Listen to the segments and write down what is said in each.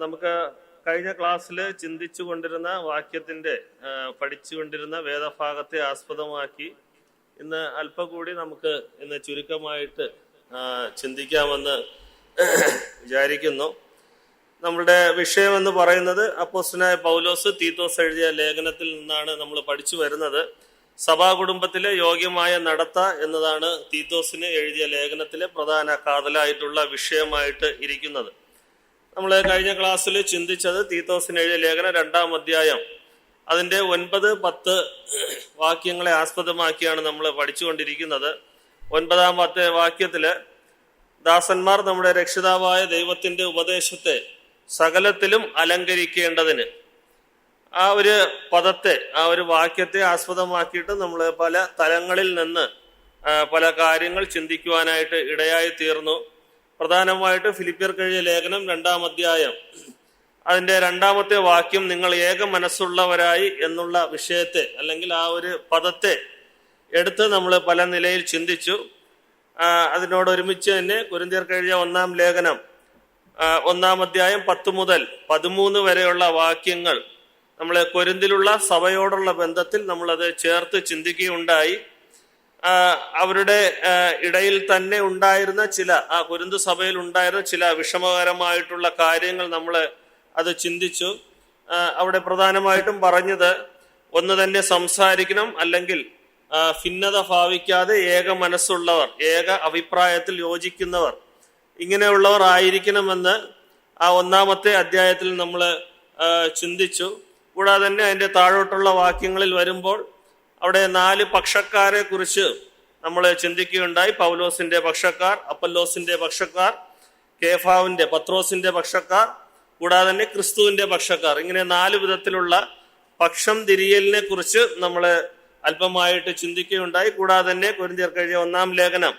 നമുക്ക് കഴിഞ്ഞ ക്ലാസ്സിൽ ചിന്തിച്ചു കൊണ്ടിരുന്ന വാക്യത്തിന്റെ പഠിച്ചുകൊണ്ടിരുന്ന വേദഭാഗത്തെ ആസ്പദമാക്കി ഇന്ന് അല്പം കൂടി നമുക്ക് ഇന്ന് ചുരുക്കമായിട്ട് ചിന്തിക്കാമെന്ന് വിചാരിക്കുന്നു. നമ്മളുടെ വിഷയം എന്ന് പറയുന്നത് അപ്പോസ്തലനായ പൗലോസ് തീത്തോസ് എഴുതിയ ലേഖനത്തിൽ നിന്നാണ് നമ്മൾ പഠിച്ചു വരുന്നത്. സഭാകുടുംബത്തിലെ യോഗ്യമായ നടത്ത എന്നതാണ് തീത്തോസിന് എഴുതിയ ലേഖനത്തിലെ പ്രധാന കാതലായിട്ടുള്ള വിഷയമായിട്ട് ഇരിക്കുന്നത്. നമ്മൾ കഴിഞ്ഞ ക്ലാസ്സിൽ ചിന്തിച്ചത് തീത്തോസിന് എഴുതിയ ലേഖനം 2-ാം അധ്യായം അതിൻ്റെ 9-10 വാക്യങ്ങളെ ആസ്പദമാക്കിയാണ് നമ്മൾ പഠിച്ചുകൊണ്ടിരിക്കുന്നത്. 9-ാം വാക്യത്തില് ദാസന്മാർ നമ്മുടെ രക്ഷിതാവായ ദൈവത്തിന്റെ ഉപദേശത്തെ സകലത്തിലും അലങ്കരിക്കേണ്ടതിന്, ആ ഒരു പദത്തെ, ആ ഒരു വാക്യത്തെ ആസ്പദമാക്കിയിട്ട് നമ്മൾ പല തലങ്ങളിൽ നിന്ന് പല കാര്യങ്ങൾ ചിന്തിക്കുവാനായിട്ട് ഇടയായി തീർന്നു. പ്രധാനമായിട്ട് ഫിലിപ്പിയർക്ക് എഴുതിയ ലേഖനം 2-ാം അധ്യായം അതിന്റെ 2-ാമത്തെ വാക്യം നിങ്ങൾ ഏക മനസ്സുള്ളവരായി എന്നുള്ള വിഷയത്തെ അല്ലെങ്കിൽ ആ ഒരു പദത്തെ എടുത്ത് നമ്മൾ പല നിലയിൽ ചിന്തിച്ചു. അതിനോടൊരുമിച്ച് തന്നെ കൊരിന്ത്യർക്ക് എഴുതിയ 1-ാം ലേഖനം 1-ാം അധ്യായം 10 മുതൽ 13 വരെയുള്ള വാക്യങ്ങൾ നമ്മൾ കൊരിന്തിലുള്ള സഭയോടുള്ള ബന്ധത്തിൽ നമ്മളത് ചേർത്ത് ചിന്തിക്കുകയുണ്ടായി. അവരുടെ ഇടയിൽ തന്നെ ഉണ്ടായിരുന്ന ചില, ആ കൊരിന്ത് സഭയിൽ ഉണ്ടായിരുന്ന ചില വിഷമകരമായിട്ടുള്ള കാര്യങ്ങൾ നമ്മൾ അത് ചിന്തിച്ചു. അവിടെ പ്രധാനമായിട്ടും പറഞ്ഞത് ഒന്ന് തന്നെ സംസാരിക്കണം, അല്ലെങ്കിൽ ഭിന്നത ഭാവിക്കാതെ ഏക മനസ്സുള്ളവർ, ഏക അഭിപ്രായത്തിൽ യോജിക്കുന്നവർ, ഇങ്ങനെയുള്ളവർ ആയിരിക്കണമെന്ന് ആ 1-ാമത്തെ അധ്യായത്തിൽ നമ്മൾ ചിന്തിച്ചു. കൂടാതെ തന്നെ അതിൻ്റെ താഴോട്ടുള്ള വാക്യങ്ങളിൽ വരുമ്പോൾ അവിടെ 4 പക്ഷക്കാരെ കുറിച്ച് നമ്മൾ ചിന്തിക്കുകയുണ്ടായി. പൗലോസിന്റെ പക്ഷക്കാർ, അപ്പല്ലോസിന്റെ പക്ഷക്കാർ, കേഫാവിന്റെ, പത്രോസിന്റെ പക്ഷക്കാർ, കൂടാതെ തന്നെ ക്രിസ്തുവിന്റെ പക്ഷക്കാർ. ഇങ്ങനെ 4 വിധത്തിലുള്ള പക്ഷം തിരിയലിനെ കുറിച്ച് നമ്മൾ അല്പമായിട്ട് ചിന്തിക്കുകയുണ്ടായി. കൂടാതെ തന്നെ കൊരിന്ത്യർക്ക് എഴുതിയ 1-ാം ലേഖനം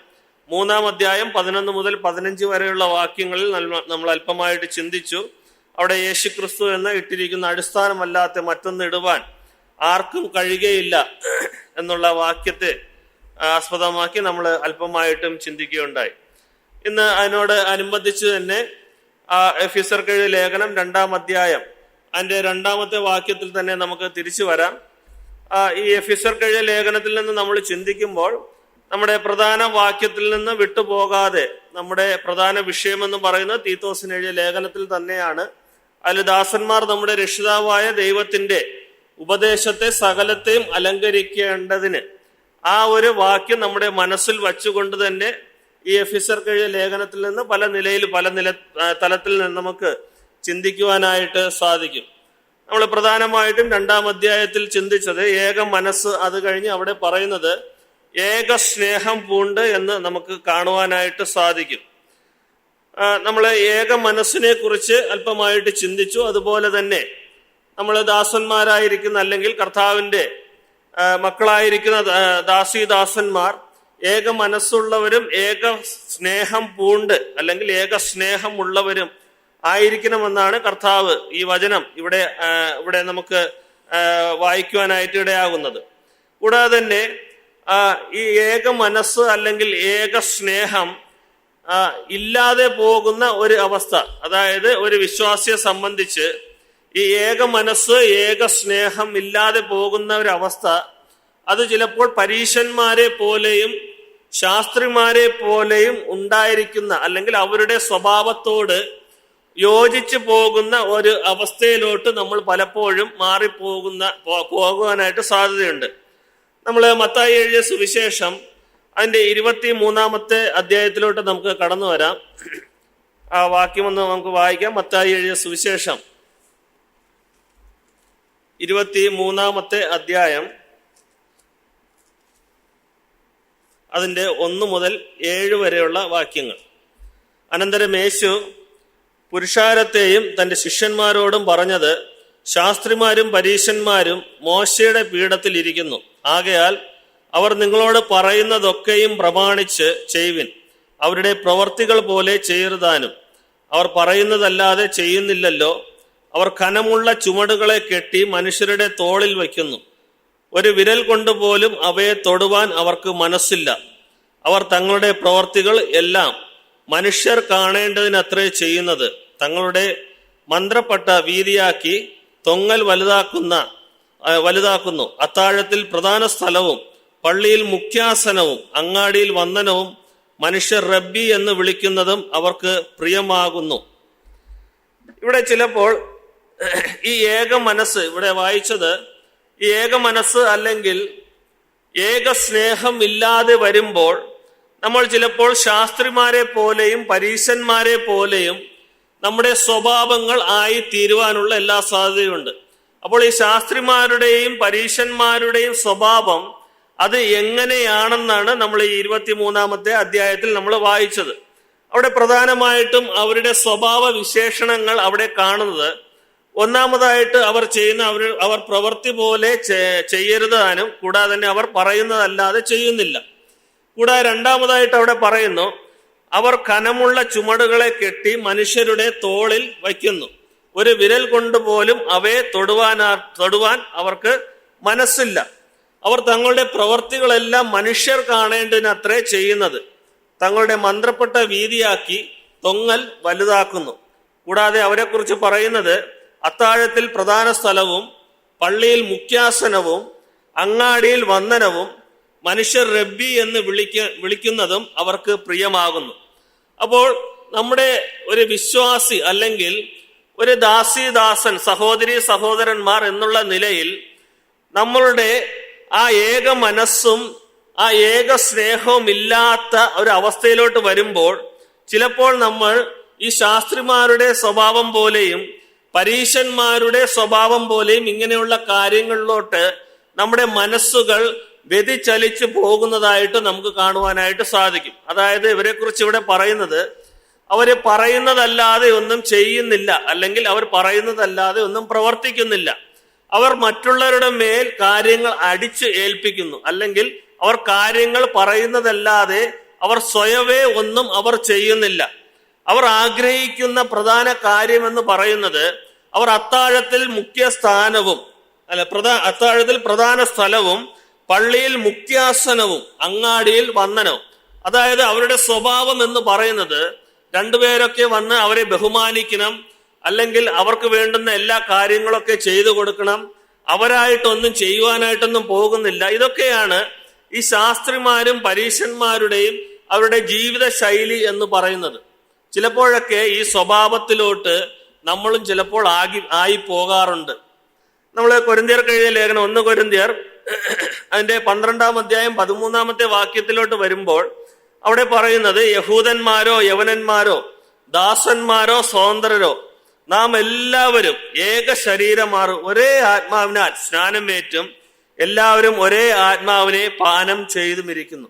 3-ാം അധ്യായം 11 മുതൽ 15 വരെയുള്ള വാക്യങ്ങളിൽ നമ്മൾ അല്പമായിട്ട് ചിന്തിച്ചു. അവിടെ യേശുക്രിസ്തു എന്ന് ഇട്ടിരിക്കുന്ന അടിസ്ഥാനമല്ലാത്ത മറ്റൊന്ന് ഇടുവാൻ ആർക്കും കഴിയുകയില്ല എന്നുള്ള വാക്യത്തെ ആസ്പദമാക്കി നമ്മൾ അല്പമായിട്ടും ചിന്തിക്കുകയുണ്ടായി. ഇന്ന് അതിനോട് അനുബന്ധിച്ച് തന്നെ എഫെസ്യർക്ക് എഴുതിയ ലേഖനം 2-ാം അധ്യായം അതിന്റെ 2-ാമത്തെ വാക്യത്തിൽ തന്നെ നമുക്ക് തിരിച്ചു വരാം. ഈ എഫെസ്യർക്ക് എഴുതിയ ലേഖനത്തിൽ നിന്ന് നമ്മൾ ചിന്തിക്കുമ്പോൾ നമ്മുടെ പ്രധാന വാക്യത്തിൽ നിന്ന് വിട്ടുപോകാതെ നമ്മുടെ പ്രധാന വിഷയമെന്ന് പറയുന്നത് തീത്തോസിന് എഴുതിയ ലേഖനത്തിൽ തന്നെയാണ്. അതിൽ ദാസന്മാർ നമ്മുടെ രക്ഷിതാവായ ദൈവത്തിന്റെ ഉപദേശത്തെ സകലത്തെയും അലങ്കരിക്കേണ്ടതിന്, ആ ഒരു വാക്യം നമ്മുടെ മനസ്സിൽ വച്ചുകൊണ്ട് തന്നെ ഈ എഫെസ്യർക്ക് എഴുതിയ ലേഖനത്തിൽ നിന്ന് പല തലത്തിൽ നിന്ന് നമുക്ക് ചിന്തിക്കുവാനായിട്ട് സാധിക്കും. നമ്മൾ പ്രധാനമായിട്ടും 2-ാം അധ്യായത്തിൽ ചിന്തിച്ചത് ഏക മനസ്സ്, അത് കഴിഞ്ഞ് അവിടെ പറയുന്നത് ഏക സ്നേഹം പൂണ്ട് എന്ന് നമുക്ക് കാണുവാനായിട്ട് സാധിക്കും. നമ്മൾ ഏക മനസ്സിനെ കുറിച്ച് അല്പമായിട്ട് ചിന്തിച്ചു. അതുപോലെ തന്നെ നമ്മൾ ദാസന്മാരായിരിക്കുന്ന അല്ലെങ്കിൽ കർത്താവിന്റെ മക്കളായിരിക്കുന്ന ദാസീദാസന്മാർ ഏക മനസ്സുള്ളവരും ഏക സ്നേഹം പൂണ്ട് അല്ലെങ്കിൽ ഏക സ്നേഹം ഉള്ളവരും ആയിരിക്കണമെന്നാണ് കർത്താവ് ഈ വചനം ഇവിടെ നമുക്ക് വായിക്കുവാനായിട്ട് ഇടയാകുന്നത്. കൂടാതെ തന്നെ ഈ ഏക മനസ്സ് അല്ലെങ്കിൽ ഏക സ്നേഹം ഇല്ലാതെ പോകുന്ന ഒരു അവസ്ഥ, അതായത് ഒരു വിശ്വാസിയെ സംബന്ധിച്ച് ഈ ഏക മനസ്സ് ഏക സ്നേഹം ഇല്ലാതെ പോകുന്ന ഒരു അവസ്ഥ, അത് ചിലപ്പോൾ പരീശന്മാരെ പോലെയും ശാസ്ത്രിമാരെ പോലെയും ഉണ്ടായിരിക്കുന്ന അല്ലെങ്കിൽ അവരുടെ സ്വഭാവത്തോട് യോജിച്ചു പോകുന്ന ഒരു അവസ്ഥയിലോട്ട് നമ്മൾ പലപ്പോഴും പോകുവാനായിട്ട് സാധ്യതയുണ്ട്. നമ്മൾ മത്തായി എഴുതിയ സുവിശേഷം അതിന്റെ 23-ാമത്തെ അധ്യായത്തിലോട്ട് നമുക്ക് കടന്നു വരാം. ആ വാക്യമൊന്ന് നമുക്ക് വായിക്കാം. മത്തായി എഴുതിയ സുവിശേഷം 23-ാമത്തെ അധ്യായം അതിന്റെ 1 മുതൽ 7 വരെയുള്ള വാക്യങ്ങൾ. അനന്തരം യേശു പുരുഷാരത്തെയും തന്റെ ശിഷ്യന്മാരോടും പറഞ്ഞത്, ശാസ്ത്രിമാരും പരീശന്മാരും മോശയുടെ പീഠത്തിൽ ഇരിക്കുന്നു. ആകയാൽ അവർ നിങ്ങളോട് പറയുന്നതൊക്കെയും പ്രമാണിച്ച് ചെയ്യുവിൻ. അവരുടെ പ്രവർത്തികൾ പോലെ ചെയ്യരുതാനും. അവർ പറയുന്നതല്ലാതെ ചെയ്യുന്നില്ലല്ലോ. അവർ ഘനമുള്ള ചുമടുകളെ കെട്ടി മനുഷ്യരുടെ തോളിൽ വയ്ക്കുന്നു. ഒരു വിരൽ കൊണ്ടുപോലും അവയെ തൊടുവാൻ അവർക്ക് മനസ്സില്ല. അവർ തങ്ങളുടെ പ്രവർത്തികൾ എല്ലാം മനുഷ്യർ കാണേണ്ടതിനത്രേ ചെയ്യുന്നത്. തങ്ങളുടെ മന്ത്രപ്പട്ട വീതിയാക്കി തൊങ്ങൽ വലുതാക്കുന്നു. അത്താഴത്തിൽ പ്രധാന സ്ഥലവും പള്ളിയിൽ മുഖ്യാസനവും അങ്ങാടിയിൽ വന്ദനവും മനുഷ്യർ റബ്ബി എന്ന് വിളിക്കുന്നതും അവർക്ക് പ്രിയമാകുന്നു. ഇവിടെ ചിലപ്പോൾ ഈ ഏക മനസ്സ് ഇവിടെ വായിച്ചത്, ഈ ഏക മനസ്സ് അല്ലെങ്കിൽ ഏക സ്നേഹം ഇല്ലാതെ വരുമ്പോൾ നമ്മൾ ചിലപ്പോൾ ശാസ്ത്രിമാരെ പോലെയും പരീശന്മാരെ പോലെയും നമ്മുടെ സ്വഭാവങ്ങൾ ആയി തീരുവാനുള്ള എല്ലാ സാധ്യതയുണ്ട്. അപ്പോൾ ഈ ശാസ്ത്രിമാരുടെയും പരീശന്മാരുടെയും സ്വഭാവം അത് എങ്ങനെയാണെന്നാണ് നമ്മൾ ഈ 23-ാമത്തെ അധ്യായത്തിൽ നമ്മൾ വായിച്ചത്. അവിടെ പ്രധാനമായിട്ടും അവരുടെ സ്വഭാവ വിശേഷണങ്ങൾ അവിടെ കാണുന്നത്, ഒന്നാമതായിട്ട് അവർ ചെയ്യുന്ന അവർ പ്രവൃത്തി പോലെ ചെയ്യരുതാനും, കൂടാതെ തന്നെ അവർ പറയുന്നതല്ലാതെ ചെയ്യുന്നില്ല. കൂടാതെ രണ്ടാമതായിട്ട് അവിടെ പറയുന്നു, അവർ കനമുള്ള ചുമടുകളെ കെട്ടി മനുഷ്യരുടെ തോളിൽ വയ്ക്കുന്നു. ഒരു വിരൽ കൊണ്ടുപോലും അവയെ തൊടുവാൻ അവർക്ക് മനസ്സില്ല. അവർ തങ്ങളുടെ പ്രവർത്തികളെല്ലാം മനുഷ്യർ കാണേണ്ടതിനത്രേ ചെയ്യുന്നത്. തങ്ങളുടെ മന്ത്രപ്പെട്ട വീതിയാക്കി തൊങ്ങൽ വലുതാക്കുന്നു. കൂടാതെ അവരെക്കുറിച്ച് പറയുന്നത്, അത്താഴത്തിൽ പ്രധാന സ്ഥലവും പള്ളിയിൽ മുഖ്യാസനവും അങ്ങാടിയിൽ വന്ദനവും മനുഷ്യർ റബ്ബി എന്ന് വിളിക്കുന്നതും അവർക്ക് പ്രിയമാകുന്നു. അപ്പോൾ നമ്മുടെ ഒരു വിശ്വാസി അല്ലെങ്കിൽ ഒരു ദാസീദാസൻ, സഹോദരി സഹോദരന്മാർ എന്നുള്ള നിലയിൽ നമ്മളുടെ ആ ഏക മനസ്സും ആ ഏക സ്നേഹവും ഇല്ലാത്ത ഒരു അവസ്ഥയിലോട്ട് വരുമ്പോൾ ചിലപ്പോൾ നമ്മൾ ഈ ശാസ്ത്രിമാരുടെ സ്വഭാവം പോലെയും പരീശന്മാരുടെ സ്വഭാവം പോലെയും ഇങ്ങനെയുള്ള കാര്യങ്ങളിലോട്ട് നമ്മുടെ മനസ്സുകൾ വ്യതിചലിച്ചു പോകുന്നതായിട്ട് നമുക്ക് കാണുവാനായിട്ട് സാധിക്കും. അതായത് ഇവരെ കുറിച്ച് ഇവിടെ പറയുന്നത്, അവര് പറയുന്നതല്ലാതെ ഒന്നും ചെയ്യുന്നില്ല, അല്ലെങ്കിൽ അവർ പറയുന്നതല്ലാതെ ഒന്നും പ്രവർത്തിക്കുന്നില്ല. അവർ മറ്റുള്ളവരുടെ മേൽ കാര്യങ്ങൾ അടിച്ചു ഏൽപ്പിക്കുന്നു, അല്ലെങ്കിൽ അവർ കാര്യങ്ങൾ പറയുന്നതല്ലാതെ അവർ സ്വയമേ ഒന്നും അവർ ചെയ്യുന്നില്ല. അവർ ആഗ്രഹിക്കുന്ന പ്രധാന കാര്യമെന്ന് പറയുന്നത്, അവർ അത്താഴത്തിൽ അത്താഴത്തിൽ പ്രധാന സ്ഥലവും പള്ളിയിൽ മുഖ്യാസനവും അങ്ങാടിയിൽ വന്ദനവും. അതായത് അവരുടെ സ്വഭാവം എന്ന് പറയുന്നത്, രണ്ടുപേരൊക്കെ വന്ന് അവരെ ബഹുമാനിക്കണം, അല്ലെങ്കിൽ അവർക്ക് വേണ്ടുന്ന എല്ലാ കാര്യങ്ങളൊക്കെ ചെയ്തു കൊടുക്കണം, അവരായിട്ടൊന്നും ചെയ്യുവാനായിട്ടൊന്നും പോകുന്നില്ല. ഇതൊക്കെയാണ് ഈ ശാസ്ത്രിമാരും പരീശന്മാരുടെയും അവരുടെ ജീവിത ശൈലി എന്ന് പറയുന്നത്. ചിലപ്പോഴൊക്കെ ഈ സ്വഭാവത്തിലോട്ട് നമ്മളും ചിലപ്പോൾ ആയി പോകാറുണ്ട്. നമ്മൾ കൊരിന്ത്യർക്ക് എഴുതിയ ലേഖനം 1 കൊരിന്ത്യർ അതിന്റെ 12-ാം അധ്യായം 13-ാമത്തെ വാക്യത്തിലോട്ട് വരുമ്പോൾ അവിടെ പറയുന്നത്, യഹൂദന്മാരോ യവനന്മാരോ ദാസന്മാരോ സ്വതന്ത്രരോ നാം എല്ലാവരും ഏക ശരീരമാറും ഒരേ ആത്മാവിനാൽ സ്നാനമേറ്റും എല്ലാവരും ഒരേ ആത്മാവിനെ പാനം ചെയ്തുമിരിക്കുന്നു.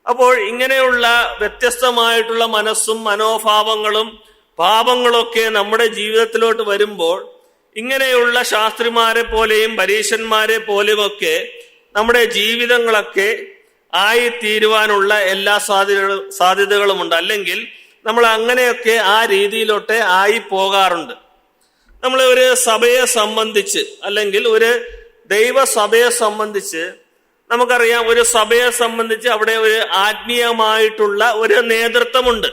അപ്പോൾ ഇങ്ങനെയുള്ള വ്യത്യസ്തമായിട്ടുള്ള മനസ്സും മനോഭാവങ്ങളും പാപങ്ങളൊക്കെ നമ്മുടെ ജീവിതത്തിലോട്ട് വരുമ്പോൾ ഇങ്ങനെയുള്ള ശാസ്ത്രിമാരെ പോലെയും പരീശന്മാരെ പോലെയുമൊക്കെ നമ്മുടെ ജീവിതങ്ങളൊക്കെ ആയിത്തീരുവാനുള്ള എല്ലാ സാധ്യതകളുമുണ്ട്. അല്ലെങ്കിൽ നമ്മൾ അങ്ങനെയൊക്കെ ആ രീതിയിലോട്ട് ആയി പോകാറുണ്ട്. നമ്മൾ ഒരു സഭയെ സംബന്ധിച്ച്, അല്ലെങ്കിൽ ഒരു ദൈവസഭയെ സംബന്ധിച്ച് നമുക്കറിയാം, ഒരു സഭയെ സംബന്ധിച്ച് അവിടെ ഒരു ആത്മീയമായിട്ടുള്ള ഒരു നേതൃത്വമുണ്ട്.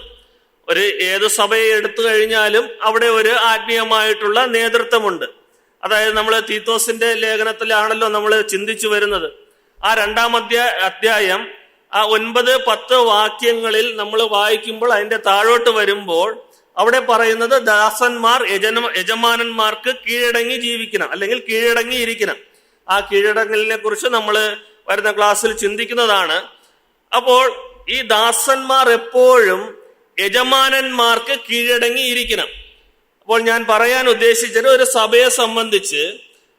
ഏത് സഭയെ എടുത്തു കഴിഞ്ഞാലും അവിടെ ഒരു ആത്മീയമായിട്ടുള്ള നേതൃത്വമുണ്ട്. അതായത് നമ്മൾ തീത്തോസിന്റെ ലേഖനത്തിലാണല്ലോ നമ്മൾ ചിന്തിച്ചു വരുന്നത്. ആ 2-ാം അധ്യായം ആ 9-10 വാക്യങ്ങളിൽ നമ്മൾ വായിക്കുമ്പോൾ അതിന്റെ താഴോട്ട് വരുമ്പോൾ അവിടെ പറയുന്നത്, ദാസന്മാർ യജമാനന്മാർക്ക് കീഴടങ്ങി ജീവിക്കണം, അല്ലെങ്കിൽ കീഴടങ്ങി ഇരിക്കണം. ആ കീഴടങ്ങലിനെ കുറിച്ച് നമ്മൾ വരുന്ന ക്ലാസ്സിൽ ചിന്തിക്കുന്നതാണ്. അപ്പോൾ ഈ ദാസന്മാർ എപ്പോഴും യജമാനന്മാർക്ക് കീഴടങ്ങി ഇരിക്കണം. അപ്പോൾ ഞാൻ പറയാൻ ഉദ്ദേശിച്ചത്, ഒരു സഭയെ സംബന്ധിച്ച്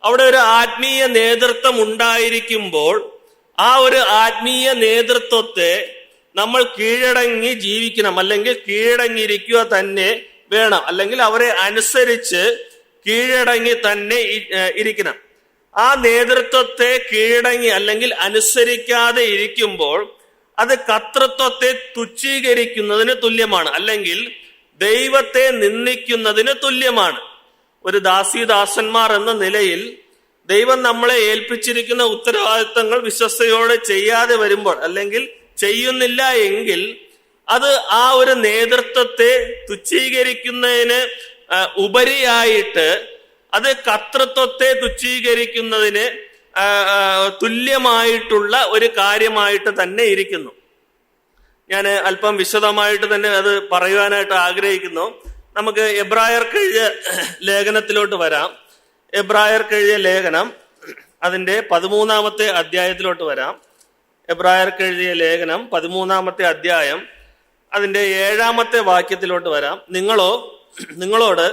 അവിടെ ഒരു ആത്മീയ നേതൃത്വം ഉണ്ടായിരിക്കുമ്പോൾ ആ ഒരു ആത്മീയ നേതൃത്വത്തെ നമ്മൾ കീഴടങ്ങി ജീവിക്കണം, അല്ലെങ്കിൽ കീഴടങ്ങിയിരിക്കുക തന്നെ വേണം, അല്ലെങ്കിൽ അവരെ അനുസരിച്ച് കീഴടങ്ങി തന്നെ ഇരിക്കണം. ആ നേതൃത്വത്തെ കീഴടങ്ങി അല്ലെങ്കിൽ അനുസരിക്കാതെ ഇരിക്കുമ്പോൾ അത് കർത്തൃത്വത്തെ തുച്ഛീകരിക്കുന്നതിന് തുല്യമാണ്, അല്ലെങ്കിൽ ദൈവത്തെ നിന്ദിക്കുന്നതിന് തുല്യമാണ്. ഒരു ദാസന്മാർ എന്ന നിലയിൽ ദൈവം നമ്മളെ ഏൽപ്പിച്ചിരിക്കുന്ന ഉത്തരവാദിത്തങ്ങൾ വിശ്വസ്തയോടെ ചെയ്യാതെ വരുമ്പോൾ, അല്ലെങ്കിൽ ചെയ്യുന്നില്ല എങ്കിൽ, അത് ആ ഒരു നേതൃത്വത്തെ തുച്ഛീകരിക്കുന്നതിന് ഉപരിയായിട്ട് അത് കർത്തൃത്വത്തെ തുച്ഛീകരിക്കുന്നതിന് തുല്യമായിട്ടുള്ള ഒരു കാര്യമായിട്ട് തന്നെ ഇരിക്കുന്നു. ഞാൻ അല്പം വിശദമായിട്ട് തന്നെ അത് പറയുവാനായിട്ട് ആഗ്രഹിക്കുന്നു. നമുക്ക് എബ്രായർക്ക് എഴുതിയ ലേഖനത്തിലോട്ട് വരാം. എബ്രായർക്ക് എഴുതിയ ലേഖനം അതിൻ്റെ 13-ാമത്തെ അധ്യായത്തിലോട്ട് വരാം. എബ്രായർക്ക് എഴുതിയ ലേഖനം 13-ാമത്തെ അധ്യായം അതിൻ്റെ 7-ാമത്തെ വാക്യത്തിലോട്ട് വരാം. നിങ്ങളോട്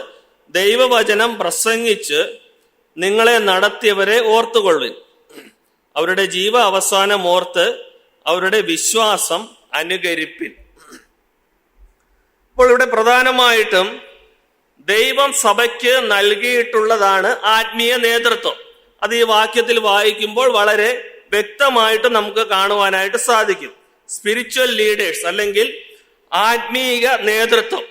ദൈവവചനം പ്രസംഗിച്ച് നിങ്ങളെ നടത്തിയവരെ ഓർത്തുകൊള്ളുവിൻ. അവരുടെ ജീവ അവസാനം ഓർത്ത് അവരുടെ വിശ്വാസം അനുകരിപ്പിൻ. അപ്പോൾ ഇവിടെ പ്രധാനമായിട്ടും ദൈവം സഭയ്ക്ക് നൽകിയിട്ടുള്ളതാണ് ആത്മീയ നേതൃത്വം. അത് ഈ വാക്യത്തിൽ വായിക്കുമ്പോൾ വളരെ വ്യക്തമായിട്ട് നമുക്ക് കാണുവാനായിട്ട് സാധിക്കും. സ്പിരിച്വൽ ലീഡേഴ്സ് അല്ലെങ്കിൽ ആത്മീയ നേതൃത്വം.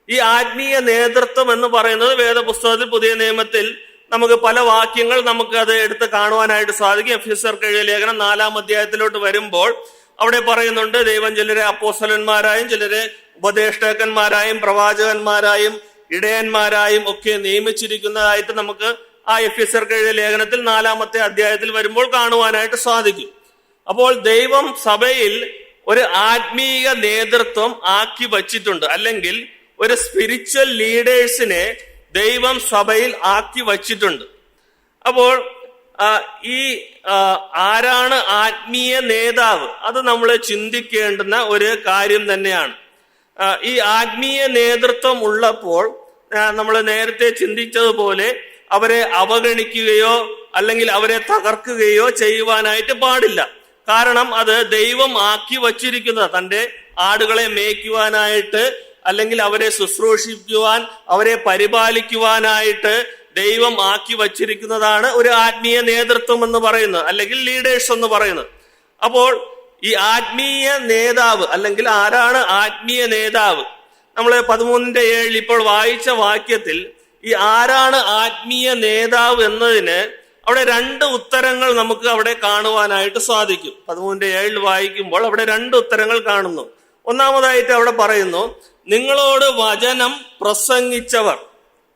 ഈ ആത്മീയ നേതൃത്വം എന്ന് പറയുന്നത് വേദപുസ്തകത്തിൽ പുതിയ നിയമത്തിൽ നമുക്ക് പല വാക്യങ്ങൾ നമുക്ക് അത് എടുത്ത് കാണുവാനായിട്ട് സാധിക്കും. എഫെസ്യർക്ക് എഴുതിയ ലേഖനം 4-ാം അധ്യായത്തിലോട്ട് വരുമ്പോൾ അവിടെ പറയുന്നുണ്ട്, ദൈവം ചിലരെ അപ്പോസ്തലന്മാരായും ചിലരെ ഉപദേഷ്ടാക്കന്മാരായും പ്രവാചകന്മാരായും ഇടയന്മാരായും ഒക്കെ നിയമിച്ചിരിക്കുന്നതായിട്ട് നമുക്ക് ആ എഫെസ്യർക്ക് എഴുതിയ ലേഖനത്തിൽ 4-ാമത്തെ അധ്യായത്തിൽ വരുമ്പോൾ കാണുവാനായിട്ട് സാധിക്കും. അപ്പോൾ ദൈവം സഭയിൽ ഒരു ആത്മീയ നേതൃത്വം ആക്കി വച്ചിട്ടുണ്ട്, അല്ലെങ്കിൽ ഒരു സ്പിരിച്വൽ ലീഡേഴ്സിനെ ദൈവം സഭയിൽ ആക്കി വച്ചിട്ടുണ്ട്. അപ്പോൾ ഈ ആരാണ് ആത്മീയ നേതാവ്, അത് നമ്മൾ ചിന്തിക്കേണ്ടുന്ന ഒരു കാര്യം തന്നെയാണ്. ഈ ആത്മീയ നേതൃത്വം ഉള്ളപ്പോൾ നമ്മൾ നേരത്തെ ചിന്തിച്ചതുപോലെ അവരെ അവഗണിക്കുകയോ അല്ലെങ്കിൽ അവരെ തകർക്കുകയോ ചെയ്യുവാനായിട്ട് പാടില്ല. കാരണം അത് ദൈവം ആക്കി വച്ചിരിക്കുന്നത് തൻ്റെ ആടുകളെ മേയ്ക്കുവാനായിട്ട്, അല്ലെങ്കിൽ അവരെ ശുശ്രൂഷിക്കുവാൻ, അവരെ പരിപാലിക്കുവാനായിട്ട് ദൈവം ആക്കി വച്ചിരിക്കുന്നതാണ് ഒരു ആത്മീയ നേതൃത്വം എന്ന് പറയുന്നത്, അല്ലെങ്കിൽ ലീഡേഴ്സ് എന്ന് പറയുന്നത്. അപ്പോൾ ഈ ആത്മീയ നേതാവ് അല്ലെങ്കിൽ ആരാണ് ആത്മീയ നേതാവ്? നമ്മൾ 13:7 ഇപ്പോൾ വായിച്ച വാക്യത്തിൽ ഈ ആരാണ് ആത്മീയ നേതാവ് എന്നതിന് അവിടെ 2 ഉത്തരങ്ങൾ നമുക്ക് അവിടെ കാണുവാനായിട്ട് സാധിക്കും. 13:7 വായിക്കുമ്പോൾ അവിടെ 2 ഉത്തരങ്ങൾ കാണുന്നു. ഒന്നാമതായിട്ട് അവിടെ പറയുന്നു, നിങ്ങളോട് വചനം പ്രസംഗിച്ചവർ.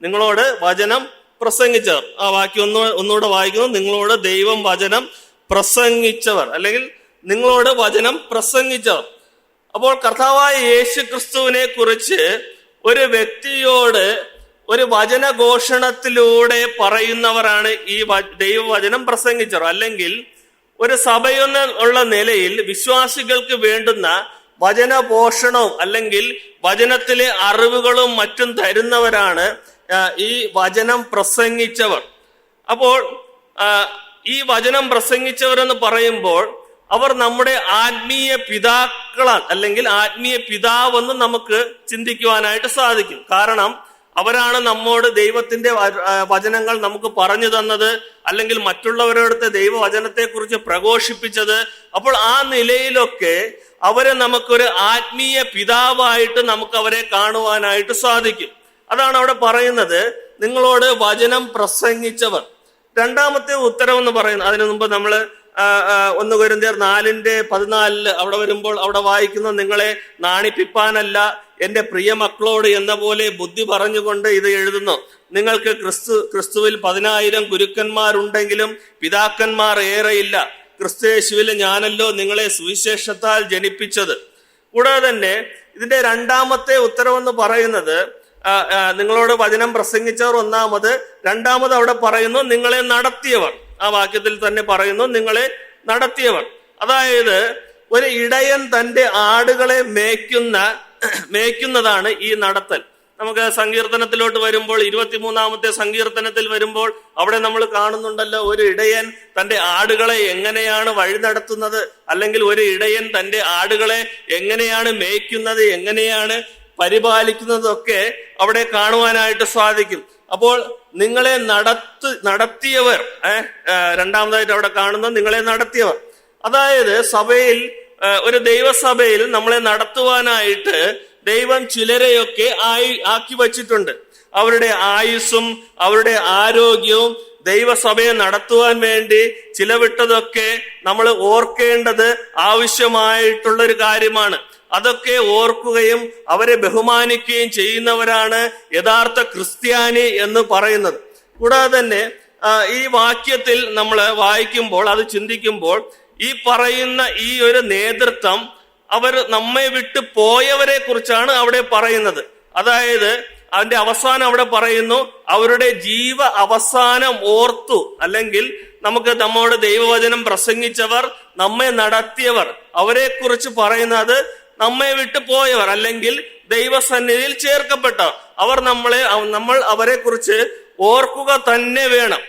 നിങ്ങളോട് വചനം പ്രസംഗിച്ചവർ. ആ വാക്യം ഒന്നുകൂടെ വായിക്കുന്നു, നിങ്ങളോട് ദൈവം വചനം പ്രസംഗിച്ചവർ, അല്ലെങ്കിൽ നിങ്ങളോട് വചനം പ്രസംഗിച്ചവർ. അപ്പോൾ കർത്താവായ യേശു ക്രിസ്തുവിനെ കുറിച്ച് ഒരു വ്യക്തിയോട് ഒരു വചനഘോഷണത്തിലൂടെ പറയുന്നവരാണ് ഈ ദൈവവചനം പ്രസംഗിച്ചവർ. അല്ലെങ്കിൽ ഒരു സഭയെന്നുള്ള നിലയിൽ വിശ്വാസികൾക്ക് വേണ്ടുന്ന വചനപോഷണവും അല്ലെങ്കിൽ വചനത്തിലെ അറിവുകളും മറ്റും തരുന്നവരാണ് ഈ വചനം പ്രസംഗിച്ചവർ. അപ്പോൾ ഈ വചനം പ്രസംഗിച്ചവരെന്ന് പറയുമ്പോൾ അവർ നമ്മുടെ ആത്മീയ പിതാക്കളാണ്, അല്ലെങ്കിൽ ആത്മീയ പിതാവെന്ന് നമുക്ക് ചിന്തിക്കുവാനായിട്ട് സാധിക്കും. കാരണം അവരാണ് നമ്മോട് ദൈവത്തിന്റെ വചനങ്ങൾ നമുക്ക് പറഞ്ഞു തന്നത്, അല്ലെങ്കിൽ മറ്റുള്ളവരുടെ ദൈവവചനത്തെ കുറിച്ച് പ്രഘോഷിപ്പിച്ചത്. അപ്പോൾ ആ നിലയിലൊക്കെ അവരെ നമുക്കൊരു ആത്മീയ പിതാവായിട്ട് നമുക്ക് അവരെ കാണുവാനായിട്ട് സാധിക്കും. അതാണ് അവിടെ പറയുന്നത്, നിങ്ങളോട് വചനം പ്രസംഗിച്ചവർ. 2-ാമത്തെ ഉത്തരവെന്ന് പറയുന്നത്, അതിനു മുമ്പ് നമ്മൾ 1 കൊരിന്ത്യർ 4:14 അവിടെ വരുമ്പോൾ അവിടെ വായിക്കുന്ന, നിങ്ങളെ നാണിപ്പിപ്പാനല്ല എന്റെ പ്രിയ മക്കളോട് എന്ന പോലെ ബുദ്ധി പറഞ്ഞുകൊണ്ട് ഇത് എഴുതുന്നു. നിങ്ങൾക്ക് ക്രിസ്തുവിൽ 10,000 ഗുരുക്കന്മാരുണ്ടെങ്കിലും പിതാക്കന്മാർ ഏറെയില്ല. ക്രിസ്തുയേശുവിൽ ഞാനല്ലോ നിങ്ങളെ സുവിശേഷത്താൽ ജനിപ്പിച്ചത്. കൂടാതെ തന്നെ ഇതിന്റെ 2-ാമത്തെ ഉത്തരവെന്ന് പറയുന്നത്, നിങ്ങളോട് വചനം പ്രസംഗിച്ചവർ ഒന്നാമത്, 2-ാമത് അവിടെ പറയുന്നു നിങ്ങളെ നടത്തിയവർ. ആ വാക്യത്തിൽ തന്നെ പറയുന്നു നിങ്ങളെ നടത്തിയവർ. അതായത് ഒരു ഇടയൻ തന്റെ ആടുകളെ മേയ്ക്കുന്നതാണ് ഈ നടത്തൽ. നമുക്ക് സങ്കീർത്തനത്തിലോട്ട് വരുമ്പോൾ 23-ാമത്തെ സങ്കീർത്തനത്തിൽ വരുമ്പോൾ അവിടെ നമ്മൾ കാണുന്നുണ്ടല്ലോ, ഒരു ഇടയൻ തന്റെ ആടുകളെ എങ്ങനെയാണ് വഴി നടത്തുന്നത്, അല്ലെങ്കിൽ ഒരു ഇടയൻ തന്റെ ആടുകളെ എങ്ങനെയാണ് മേയ്ക്കുന്നത്, എങ്ങനെയാണ് പരിപാലിക്കുന്നതൊക്കെ അവിടെ കാണുവാനായിട്ട് സാധിക്കും. അപ്പോൾ നിങ്ങളെ നടത്തിയവർ, 2-ാമതായിട്ട് അവിടെ കാണുന്നത് നിങ്ങളെ നടത്തിയവർ. അതായത് സഭയിൽ, ഒരു ദൈവസഭയിൽ നമ്മളെ നടത്തുവാനായിട്ട് ദൈവം ചിലരെയൊക്കെ ആക്കി വച്ചിട്ടുണ്ട്. അവരുടെ ആയുസ്സും അവരുടെ ആരോഗ്യവും ദൈവസഭയെ നടത്തുവാൻ വേണ്ടി ചിലവിട്ടതൊക്കെ നമ്മൾ ഓർക്കേണ്ടത് ആവശ്യമായിട്ടുള്ളൊരു കാര്യമാണ്. അതൊക്കെ ഓർക്കുകയും അവരെ ബഹുമാനിക്കുകയും ചെയ്യുന്നവരാണ് യഥാർത്ഥ ക്രിസ്ത്യാനി എന്ന് പറയുന്നത്. കൂടാതെ തന്നെ ഈ വാക്യത്തിൽ നമ്മൾ വായിക്കുമ്പോൾ, അത് ചിന്തിക്കുമ്പോൾ, ഈ പറയുന്ന ഈ ഒരു നേതൃത്വം അവർ നമ്മെ വിട്ടു പോയവരെ കുറിച്ചാണ് അവിടെ പറയുന്നത്. അതായത് അതിന്റെ അവസാനം അവിടെ പറയുന്നു, അവരുടെ ജീവ അവസാനം ഓർത്തു. അല്ലെങ്കിൽ നമുക്ക് നമ്മോട് ദൈവവചനം പ്രസംഗിച്ചവർ, നമ്മെ നടത്തിയവർ, അവരെ കുറിച്ച് പറയുന്നത് നമ്മെ വിട്ടു പോയവർ അല്ലെങ്കിൽ ദൈവസന്നിധിയിൽ ചേർക്കപ്പെട്ടവർ. നമ്മൾ അവരെ കുറിച്ച് ഓർക്കുക തന്നെ വേണം.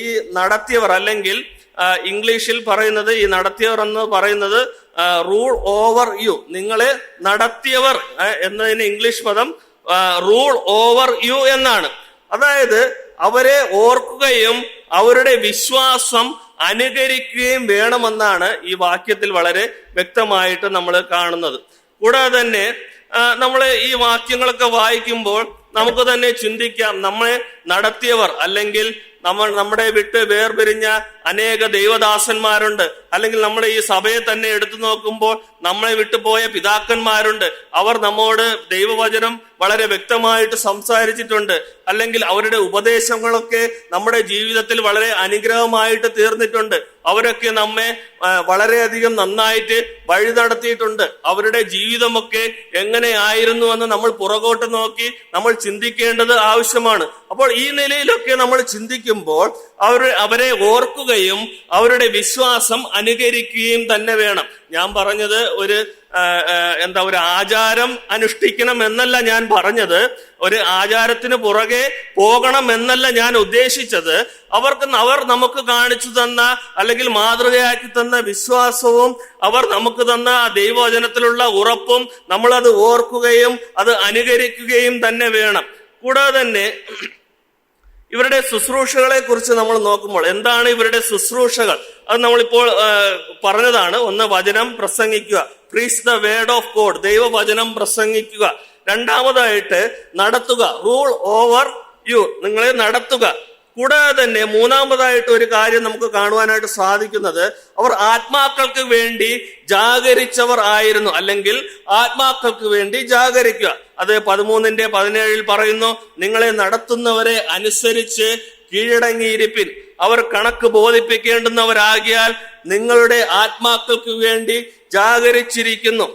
ഈ നടത്തിയവർ, അല്ലെങ്കിൽ ഇംഗ്ലീഷിൽ പറയുന്നത്, ഈ നടത്തിയവർ എന്ന് പറയുന്നത് റൂൾ ഓവർ യു, നിങ്ങളെ നടത്തിയവർ എന്നതിന് ഇംഗ്ലീഷ് പദം റൂൾ ഓവർ യു എന്നാണ്. അതായത് അവരെ ഓർക്കുകയും അവരുടെ വിശ്വാസം അനുകരിക്കുകയും വേണമെന്നാണ് ഈ വാക്യത്തിൽ വളരെ വ്യക്തമായിട്ട് നമ്മൾ കാണുന്നത്. കൂടാതെ തന്നെ നമ്മൾ ഈ വാക്യങ്ങളൊക്കെ വായിക്കുമ്പോൾ നമുക്ക് തന്നെ ചിന്തിക്കാം, നമ്മളെ നടത്തിയവർ അല്ലെങ്കിൽ നമ്മുടെ വിട്ട് വേർപിരിഞ്ഞ അനേക ദൈവദാസന്മാരുണ്ട്. അല്ലെങ്കിൽ നമ്മുടെ ഈ സഭയെ തന്നെ എടുത്തു നോക്കുമ്പോൾ നമ്മളെ വിട്ടുപോയ പിതാക്കന്മാരുണ്ട്. അവർ നമ്മോട് ദൈവവചനം വളരെ വ്യക്തമായിട്ട് സംസാരിച്ചിട്ടുണ്ട്. അല്ലെങ്കിൽ അവരുടെ ഉപദേശങ്ങളൊക്കെ നമ്മുടെ ജീവിതത്തിൽ വളരെ അനുഗ്രഹമായിട്ട് തീർന്നിട്ടുണ്ട്. അവരൊക്കെ നമ്മെ വളരെയധികം നന്നായിട്ട് വഴി നടത്തിയിട്ടുണ്ട്. അവരുടെ ജീവിതമൊക്കെ എങ്ങനെയായിരുന്നു എന്ന് നമ്മൾ പുറകോട്ട് നോക്കി നമ്മൾ ചിന്തിക്കേണ്ടത് ആവശ്യമാണ്. അപ്പോൾ ഈ നിലയിലൊക്കെ നമ്മൾ ചിന്തിക്കുമ്പോൾ അവരെ ഓർക്കുകയും അവരുടെ വിശ്വാസം അനുകരിക്കുകയും തന്നെ വേണം. ഞാൻ പറഞ്ഞത് ഒരു ആചാരം അനുഷ്ഠിക്കണം എന്നല്ല ഞാൻ പറഞ്ഞത്, ഒരു ആചാരത്തിന് പുറകെ പോകണം എന്നല്ല ഞാൻ ഉദ്ദേശിച്ചത്. അവർ നമുക്ക് കാണിച്ചു തന്ന അല്ലെങ്കിൽ മാതൃകയാക്കി തന്ന വിശ്വാസവും അവർ നമുക്ക് തന്ന ദൈവവചനത്തിലുള്ള ഉറപ്പും നമ്മളത് ഓർക്കുകയും അത് അനുകരിക്കുകയും തന്നെ വേണം. കൂടാതെ തന്നെ ഇവരുടെ ശുശ്രൂഷകളെ കുറിച്ച് നമ്മൾ നോക്കുമ്പോൾ, എന്താണ് ഇവരുടെ ശുശ്രൂഷകൾ? അത് നമ്മളിപ്പോൾ പറഞ്ഞതാണ്. ഒന്ന്, വചനം പ്രസംഗിക്കുക, preach the word of God, ദൈവവചനം പ്രസംഗിക്കുക. രണ്ടാമതായിട്ട് നടത്തുക, റൂൾ ഓവർ യു, നിങ്ങളെ നടത്തുക. കൂടാതെ തന്നെ മൂന്നാമതായിട്ട് ഒരു കാര്യം നമുക്ക് കാണുവാനായിട്ട് സാധിക്കുന്നത്, അവർ ആത്മാക്കൾക്ക് വേണ്ടി ജാഗരിച്ചവർ ആയിരുന്നു, അല്ലെങ്കിൽ ആത്മാക്കൾക്ക് വേണ്ടി ജാഗരിക്കുക. അത് 13:17 പറയുന്നു, നിങ്ങളെ നടത്തുന്നവരെ അനുസരിച്ച് കീഴടങ്ങിയിരിപ്പിൻ, അവർ കണക്ക് ബോധിപ്പിക്കേണ്ടുന്നവരാകിയാൽ നിങ്ങളുടെ ആത്മാക്കൾക്ക് വേണ്ടി ജാഗരിച്ചിരിക്കുന്നു.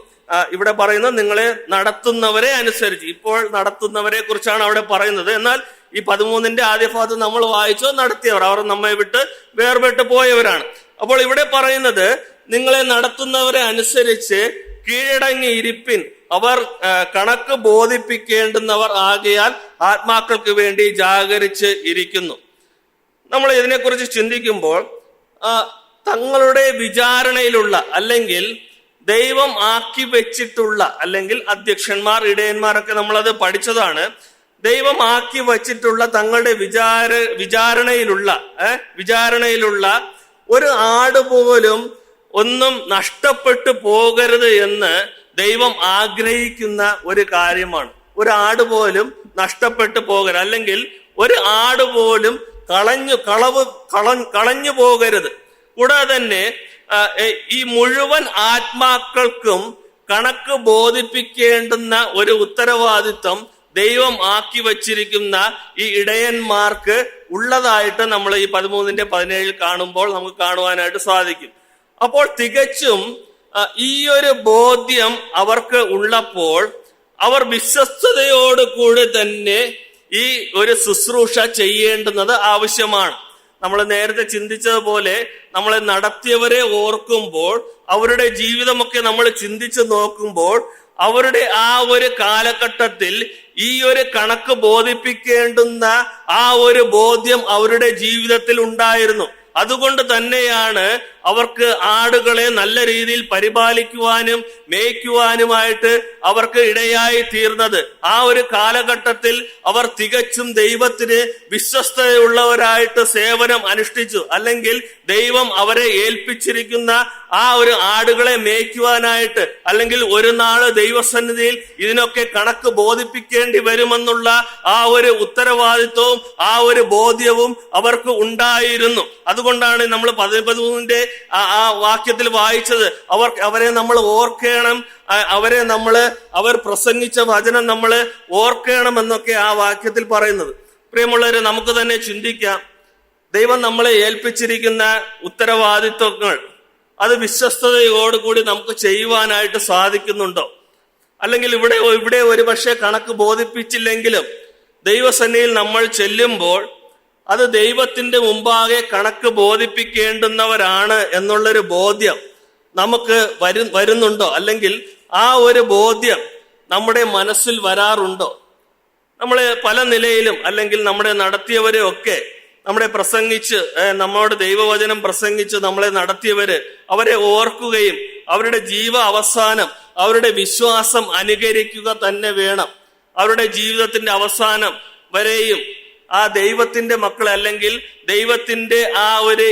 ഇവിടെ പറയുന്നു നിങ്ങളെ നടത്തുന്നവരെ അനുസരിച്ച്. ഇപ്പോൾ നടത്തുന്നവരെ കുറിച്ചാണ് അവിടെ പറയുന്നത്. എന്നാൽ ഈ 13 ആദ്യ ഭാഗത്ത് നമ്മൾ വായിച്ചോ നടത്തിയവർ, അവർ നമ്മെ വിട്ട് വേർപെട്ട് പോയവരാണ്. അപ്പോൾ ഇവിടെ പറയുന്നത് നിങ്ങളെ നടത്തുന്നവരെ അനുസരിച്ച് കീഴടങ്ങിയിരിപ്പിൻ, അവർ കണക്ക് ബോധിപ്പിക്കേണ്ടുന്നവർ ആകയാൽ ആത്മാക്കൾക്ക് വേണ്ടി ജാഗരിച്ച് ഇരിക്കുന്നു. നമ്മൾ ഇതിനെക്കുറിച്ച് ചിന്തിക്കുമ്പോൾ തങ്ങളുടെ വിചാരണയിലുള്ള അല്ലെങ്കിൽ ദൈവം ആക്കി വെച്ചിട്ടുള്ള, അല്ലെങ്കിൽ അധ്യക്ഷന്മാർ, ഇടയന്മാരൊക്കെ നമ്മളത് പഠിച്ചതാണ്, ദൈവം ആക്കി വച്ചിട്ടുള്ള തങ്ങളുടെ വിചാരണയിലുള്ള ഒരു ആട് പോലും ഒന്നും നഷ്ടപ്പെട്ടു പോകരുത് എന്ന് ദൈവം ആഗ്രഹിക്കുന്ന ഒരു കാര്യമാണ്. ഒരു ആട് പോലും നഷ്ടപ്പെട്ടു പോകരുത്, അല്ലെങ്കിൽ ഒരു ആട് പോലും കളഞ്ഞു പോകരുത്. കൂടാതെ തന്നെ ഈ മുഴുവൻ ആത്മാക്കൾക്കും കണക്ക് ബോധിപ്പിക്കേണ്ടുന്ന ഒരു ഉത്തരവാദിത്വം ദൈവം ആക്കി വച്ചിരിക്കുന്ന ഈ ഇടയന്മാർക്ക് ഉള്ളതായിട്ട് നമ്മൾ ഈ 13:17 കാണുമ്പോൾ നമുക്ക് കാണുവാനായിട്ട് സാധിക്കും. അപ്പോൾ തികച്ചും ഈ ഒരു ബോധ്യം അവർക്ക് ഉള്ളപ്പോൾ അവർ വിശ്വസ്തയോടുകൂടി തന്നെ ഈ ഒരു ശുശ്രൂഷ ചെയ്യേണ്ടുന്നത് ആവശ്യമാണ്. നമ്മൾ നേരത്തെ ചിന്തിച്ചതുപോലെ നമ്മളെ നടത്തിയവരെ ഓർക്കുമ്പോൾ, അവരുടെ ജീവിതമൊക്കെ നമ്മൾ ചിന്തിച്ചു നോക്കുമ്പോൾ, അവരുടെ ആ ഒരു കാലഘട്ടത്തിൽ ഈ ഒരു കണക്ക് ബോധിപ്പിക്കേണ്ടുന്ന ആ ഒരു ബോധ്യം അവരുടെ ജീവിതത്തിൽ ഉണ്ടായിരുന്നു. അതുകൊണ്ട് തന്നെയാണ് അവർക്ക് ആടുകളെ നല്ല രീതിയിൽ പരിപാലിക്കുവാനും മേയ്ക്കുവാനുമായിട്ട് അവർക്ക് ഇടയായി തീർന്നത്. ആ ഒരു കാലഘട്ടത്തിൽ അവർ തികച്ചും ദൈവത്തിന് വിശ്വസ്തയുള്ളവരായിട്ട് സേവനം അനുഷ്ഠിച്ചു. അല്ലെങ്കിൽ ദൈവം അവരെ ഏൽപ്പിച്ചിരിക്കുന്ന ആ ഒരു ആടുകളെ മേയ്ക്കുവാനായിട്ട്, അല്ലെങ്കിൽ ഒരു നാള് ദൈവസന്നിധിയിൽ ഇതിനൊക്കെ കണക്ക് ബോധിപ്പിക്കേണ്ടി വരുമെന്നുള്ള ആ ഒരു ഉത്തരവാദിത്വവും ആ ഒരു ബോധ്യവും അവർക്ക് ഉണ്ടായിരുന്നു. അതുകൊണ്ടാണ് നമ്മൾ 13 ആ വാക്യത്തിൽ വായിച്ചത്. അവരെ നമ്മൾ ഓർക്കണം, അവർ പ്രസംഗിച്ച വചനം നമ്മൾ ഓർക്കണം എന്നൊക്കെ ആ വാക്യത്തിൽ പറയുന്നത്. പ്രിയമുള്ളവരെ, നമുക്ക് തന്നെ ചിന്തിക്കാം, ദൈവം നമ്മളെ ഏൽപ്പിച്ചിരിക്കുന്ന ഉത്തരവാദിത്വങ്ങൾ അത് വിശ്വസ്തയോടുകൂടി നമുക്ക് ചെയ്യുവാനായിട്ട് സാധിക്കുന്നുണ്ടോ? അല്ലെങ്കിൽ ഇവിടെ ഒരു പക്ഷേ കണക്ക് ബോധിപ്പിച്ചില്ലെങ്കിലും ദൈവസന്നിധിയിൽ നമ്മൾ ചെല്ലുമ്പോൾ അത് ദൈവത്തിന്റെ മുമ്പാകെ കണക്ക് ബോധിപ്പിക്കേണ്ടുന്നവരാണ് എന്നുള്ളൊരു ബോധ്യം നമുക്ക് വരുന്നുണ്ടോ? അല്ലെങ്കിൽ ആ ഒരു ബോധ്യം നമ്മുടെ മനസ്സിൽ വരാറുണ്ടോ? നമ്മളെ പല നിലയിലും അല്ലെങ്കിൽ നമ്മുടെ നടത്തിയവരെ ഒക്കെ നമ്മളോട് ദൈവവചനം പ്രസംഗിച്ച് നമ്മളെ നടത്തിയവര് അവരെ ഓർക്കുകയും അവരുടെ അവസാനം അവരുടെ വിശ്വാസം അനുകരിക്കുക തന്നെ വേണം. അവരുടെ ജീവിതത്തിന്റെ അവസാനം വരെയും ആ ദൈവത്തിന്റെ മക്കളെ അല്ലെങ്കിൽ ദൈവത്തിന്റെ ആ ഒരു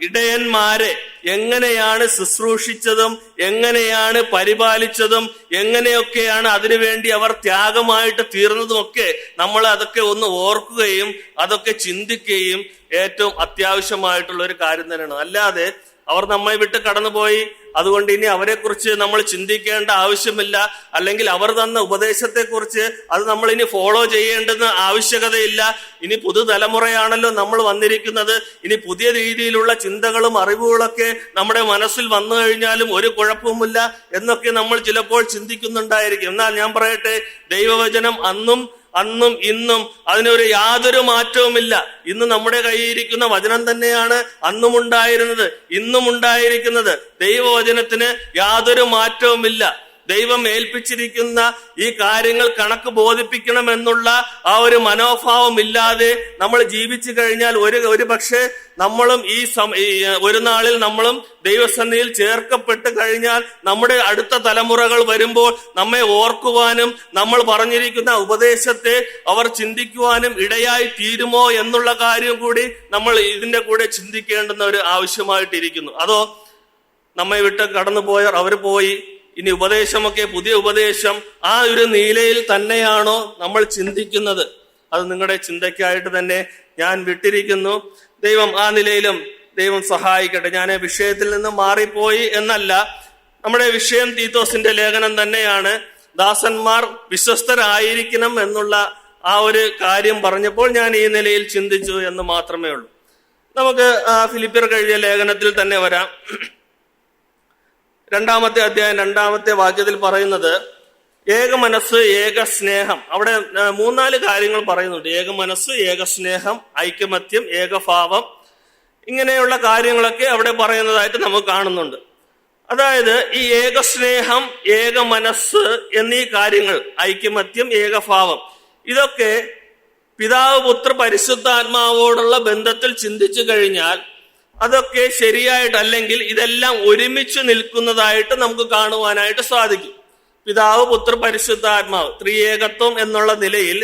ഇടയന്മാരെ എങ്ങനെയാണ് ശുശ്രൂഷിച്ചതും എങ്ങനെയാണ് പരിപാലിച്ചതും എങ്ങനെയൊക്കെയാണ് അതിനുവേണ്ടി അവർ ത്യാഗമായിട്ട് തീർന്നതുമൊക്കെ നമ്മൾ അതൊക്കെ ഒന്ന് ഓർക്കുകയും അതൊക്കെ ചിന്തിക്കുകയും ഏറ്റവും അത്യാവശ്യമായിട്ടുള്ള ഒരു കാര്യം തന്നെയാണ്. അല്ലാതെ അവർ നമ്മെ വിട്ട് കടന്നുപോയി, അതുകൊണ്ട് ഇനി അവരെക്കുറിച്ച് നമ്മൾ ചിന്തിക്കേണ്ട ആവശ്യമില്ല, അല്ലെങ്കിൽ അവർ തന്ന ഉപദേശത്തെക്കുറിച്ച് അത് നമ്മൾ ഇനി ഫോളോ ചെയ്യേണ്ടെന്ന് ആവശ്യകതയില്ല. ഇനി പുതുതലമുറയാണല്ലോ നമ്മൾ വന്നിരിക്കുന്നത്, ഇനി പുതിയ രീതിയിലുള്ള ചിന്തകളും അറിവുകളൊക്കെ നമ്മുടെ മനസ്സിൽ വന്നു കഴിഞ്ഞാലും ഒരു കുഴപ്പവുമില്ല എന്നൊക്കെ നമ്മൾ ചിലപ്പോൾ ചിന്തിക്കുന്നുണ്ടായിരിക്കും. എന്നാൽ ഞാൻ പറയട്ടെ, ദൈവവചനം അന്നും ഇന്നും അതിനൊരു യാതൊരു മാറ്റവുമില്ല. ഇന്ന് നമ്മുടെ കയ്യിരിക്കുന്ന വചനം തന്നെയാണ് അന്നും ഉണ്ടായിരുന്നത്, ഇന്നും ഉണ്ടായിരിക്കുന്നത്. ദൈവവചനത്തിന് യാതൊരു മാറ്റവുമില്ല. ദൈവം ഏൽപ്പിച്ചിരിക്കുന്ന ഈ കാര്യങ്ങൾ കണക്ക് ബോധിപ്പിക്കണമെന്നുള്ള ആ ഒരു മനോഭാവം ഇല്ലാതെ നമ്മൾ ജീവിച്ചു കഴിഞ്ഞാൽ ഒരു പക്ഷേ നമ്മളും ഒരു നാളിൽ നമ്മളും ദൈവസന്നിധിയിൽ ചേർക്കപ്പെട്ട് കഴിഞ്ഞാൽ നമ്മുടെ അടുത്ത തലമുറകൾ വരുമ്പോൾ നമ്മെ ഓർക്കുവാനും നമ്മൾ പറഞ്ഞിരിക്കുന്ന ഉപദേശത്തെ അവർ ചിന്തിക്കുവാനും ഇടയായി തീരുമോ എന്നുള്ള കാര്യം കൂടി നമ്മൾ ഇതിന്റെ കൂടെ ചിന്തിക്കേണ്ടുന്ന ഒരു ആവശ്യമായിട്ടിരിക്കുന്നു. അതോ നമ്മെ വിട്ട് കടന്നുപോയവർ അവർ പോയി, ഇനി ഉപദേശമൊക്കെ പുതിയ ഉപദേശം ആ ഒരു നിലയിൽ തന്നെയാണോ നമ്മൾ ചിന്തിക്കുന്നത്? അത് നിങ്ങളുടെ ചിന്തയ്ക്കായിട്ട് തന്നെ ഞാൻ വിട്ടിരിക്കുന്നു. ദൈവം ആ നിലയിലും ദൈവം സഹായിക്കട്ടെ. ഞാൻ വിഷയത്തിൽ നിന്ന് മാറിപ്പോയി എന്നല്ല, നമ്മുടെ വിഷയം തീത്തോസിന്റെ ലേഖനം തന്നെയാണ്. ദാസന്മാർ വിശ്വസ്തരായിരിക്കണം എന്നുള്ള ആ ഒരു കാര്യം പറഞ്ഞപ്പോൾ ഞാൻ ഈ നിലയിൽ ചിന്തിച്ചു എന്ന് മാത്രമേ ഉള്ളൂ. നമുക്ക് ഫിലിപ്പിയർ എഴുതിയ ലേഖനത്തിൽ തന്നെ വരാം. 2-ാമത്തെ അധ്യായം 2-ാമത്തെ വാക്യത്തിൽ പറയുന്നത് ഏക മനസ്സ് ഏക സ്നേഹം. അവിടെ 3-4 കാര്യങ്ങൾ പറയുന്നുണ്ട്. ഏക മനസ്സ്, ഏക സ്നേഹം, ഐക്യമത്യം, ഏകഭാവം, ഇങ്ങനെയുള്ള കാര്യങ്ങളൊക്കെ അവിടെ പറയുന്നതായിട്ട് നമുക്ക് കാണുന്നുണ്ട്. അതായത് ഈ ഏക സ്നേഹം, ഏക മനസ്സ് എന്നീ കാര്യങ്ങൾ, ഐക്യമത്യം, ഏകഭാവം, ഇതൊക്കെ പിതാവ് പുത്ര പരിശുദ്ധാത്മാവോടുള്ള ബന്ധത്തിൽ ചിന്തിച്ചു കഴിഞ്ഞാൽ അതൊക്കെ ശരിയായിട്ട്, അല്ലെങ്കിൽ ഇതെല്ലാം ഒരുമിച്ച് നിൽക്കുന്നതായിട്ട് നമുക്ക് കാണുവാനായിട്ട് സാധിക്കും. പിതാവ് പുത്ര പരിശുദ്ധാത്മാവ് ത്രിയേകത്വം എന്നുള്ള നിലയിൽ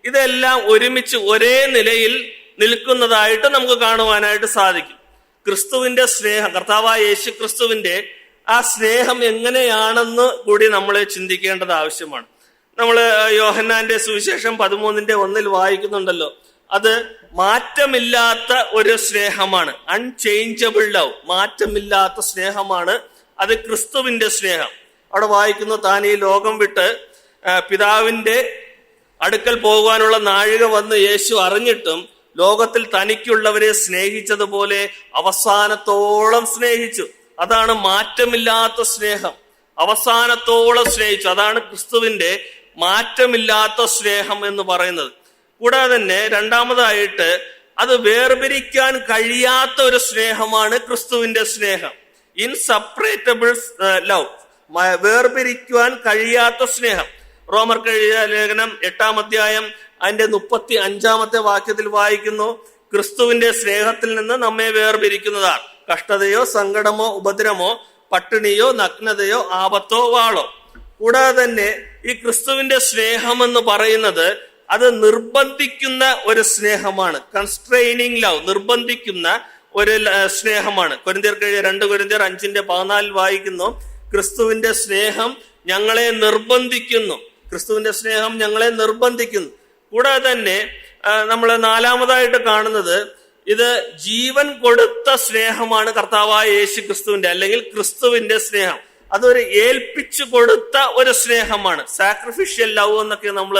ഇതെല്ലാം ഒരുമിച്ച് ഒരേ നിലയിൽ നിൽക്കുന്നതായിട്ട് നമുക്ക് കാണുവാനായിട്ട് സാധിക്കും. ക്രിസ്തുവിന്റെ സ്നേഹം, കർത്താവായ യേശു ക്രിസ്തുവിന്റെ ആ സ്നേഹം എങ്ങനെയാണെന്ന് കൂടി നമ്മൾ ചിന്തിക്കേണ്ടത് ആവശ്യമാണ്. നമ്മൾ യോഹന്നാന്റെ സുവിശേഷം 13:1 വായിക്കുന്നുണ്ടല്ലോ, അത് മാറ്റമില്ലാത്ത ഒരു സ്നേഹമാണ്. അൺചേഞ്ചബിൾ ലവ്, മാറ്റമില്ലാത്ത സ്നേഹമാണ്. അത് ക്രിസ്തുവിന്റെ സ്നേഹം. അവിടെ വായിക്കുന്നു, താൻ ഈ ലോകം വിട്ട് പിതാവിന്റെ അടുക്കൽ പോകുവാനുള്ള നാഴിക വന്ന് യേശു അറിഞ്ഞിട്ടും ലോകത്തിൽ തനിക്കുള്ളവരെ സ്നേഹിച്ചതുപോലെ അവസാനത്തോളം സ്നേഹിച്ചു. അതാണ് മാറ്റമില്ലാത്ത സ്നേഹം. അവസാനത്തോളം സ്നേഹിച്ചു. അതാണ് ക്രിസ്തുവിന്റെ മാറ്റമില്ലാത്ത സ്നേഹം എന്ന് പറയുന്നത്. കൂടാതെ തന്നെ 2-ാമതായിട്ട് അത് വേർപിരിക്കാൻ കഴിയാത്ത ഒരു സ്നേഹമാണ് ക്രിസ്തുവിന്റെ സ്നേഹം. ഇൻസെപ്പറേറ്റബിൾ ലവ്, വേർപിരിക്കുവാൻ കഴിയാത്ത സ്നേഹം. റോമർക്ക് എഴുതിയ ലേഖനം 8-ാം അധ്യായം അതിന്റെ 35-ാമത്തെ വാക്യത്തിൽ വായിക്കുന്നു, ക്രിസ്തുവിന്റെ സ്നേഹത്തിൽ നിന്ന് നമ്മെ വേർപിരിക്കുന്നതാണ് കഷ്ടതയോ സങ്കടമോ ഉപദ്രവമോ പട്ടിണിയോ നഗ്നതയോ ആപത്തോ വാളോ. കൂടാതെ തന്നെ ഈ ക്രിസ്തുവിന്റെ സ്നേഹം എന്ന് പറയുന്നത് അത് നിർബന്ധിക്കുന്ന ഒരു സ്നേഹമാണ്. കൺസ്ട്രെയിനിങ് ലവ്, നിർബന്ധിക്കുന്ന ഒരു സ്നേഹമാണ്. കൊരിന്ത്യർക്ക് എഴുതിയ 2 കൊരിന്ത്യർ 5:14 വായിക്കുന്നു, ക്രിസ്തുവിന്റെ സ്നേഹം ഞങ്ങളെ നിർബന്ധിക്കുന്നു. ക്രിസ്തുവിന്റെ സ്നേഹം ഞങ്ങളെ നിർബന്ധിക്കുന്നു. കൂടാതെ തന്നെ നമ്മൾ 4-ാമതായിട്ട് കാണുന്നത് ഇത് ജീവൻ കൊടുത്ത സ്നേഹമാണ് കർത്താവായ യേശു ക്രിസ്തുവിന്റെ, അല്ലെങ്കിൽ ക്രിസ്തുവിന്റെ സ്നേഹം. അതൊരു ഏൽപ്പിച്ചു കൊടുത്ത ഒരു സ്നേഹമാണ്. സാക്രിഫിഷ്യൽ ലവ് എന്നൊക്കെ നമ്മൾ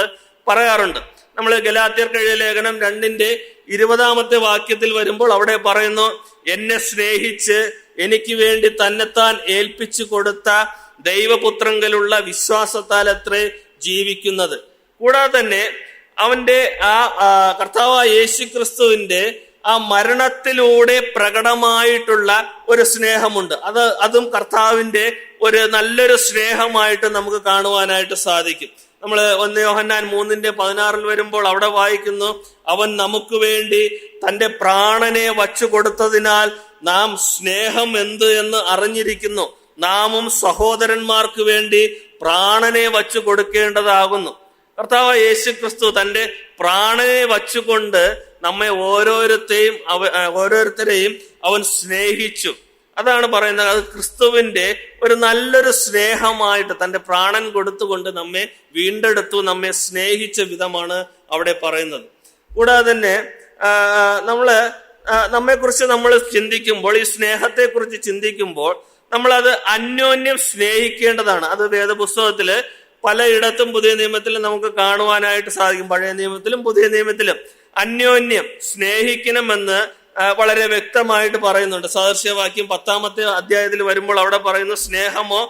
പറയാറുണ്ട്. നമ്മൾ ഗലാത്യർക്ക് എഴുതിയ ലേഖനം 2:20 വാക്യത്തിൽ വരുമ്പോൾ അവിടെ പറയുന്നു, എന്നെ സ്നേഹിച്ച് എനിക്ക് വേണ്ടി തന്നെത്താൻ ഏൽപ്പിച്ചു കൊടുത്ത ദൈവപുത്രങ്കലുള്ള വിശ്വാസത്താൽ അത്രേ ജീവിക്കുന്നത്. കൂടാതെ തന്നെ അവന്റെ കർത്താവായ യേശു ക്രിസ്തുവിന്റെ ആ മരണത്തിലൂടെ പ്രകടമായിട്ടുള്ള ഒരു സ്നേഹമുണ്ട്. അതും കർത്താവിന്റെ ഒരു നല്ലൊരു സ്നേഹമായിട്ട് നമുക്ക് കാണുവാനായിട്ട് സാധിക്കും. നമ്മൾ 1 യോഹന്നാൻ 3:16 വരുമ്പോൾ അവിടെ വായിക്കുന്നു, അവൻ നമുക്ക് വേണ്ടി തന്റെ പ്രാണനെ വച്ചു കൊടുത്തതിനാൽ നാം സ്നേഹം എന്ത് എന്ന് അറിഞ്ഞിരിക്കുന്നു, നാമും സഹോദരന്മാർക്ക് വേണ്ടി പ്രാണനെ വച്ചു കൊടുക്കേണ്ടതാകുന്നു. കർത്താവ് യേശു ക്രിസ്തു തന്റെ പ്രാണനെ വച്ചുകൊണ്ട് നമ്മെ ഓരോരുത്തരെയും അവൻ സ്നേഹിച്ചു. അതാണ് പറയുന്നത്. അത് ക്രിസ്തുവിന്റെ ഒരു നല്ലൊരു സ്നേഹമായിട്ട് തന്റെ പ്രാണൻ കൊടുത്തുകൊണ്ട് നമ്മെ വീണ്ടെടുത്തു, നമ്മെ സ്നേഹിച്ച വിധമാണ് അവിടെ പറയുന്നത്. കൂടാതെ തന്നെ നമ്മെക്കുറിച്ച് നമ്മൾ ചിന്തിക്കുമ്പോൾ, ഈ സ്നേഹത്തെ കുറിച്ച് ചിന്തിക്കുമ്പോൾ നമ്മളത് അന്യോന്യം സ്നേഹിക്കേണ്ടതാണ്. അത് വേദപുസ്തകത്തില് പലയിടത്തും പുതിയ നിയമത്തിലും നമുക്ക് കാണുവാനായിട്ട് സാധിക്കും. പഴയ നിയമത്തിലും പുതിയ നിയമത്തിലും അന്യോന്യം സ്നേഹിക്കണമെന്ന് വളരെ വ്യക്തമായിട്ട് പറയുന്നുണ്ട്. സദൃശ്യവാക്യം 10-ാമത്തെ അധ്യായത്തിൽ വരുമ്പോൾ അവിടെ പറയുന്നു, സ്നേഹമോ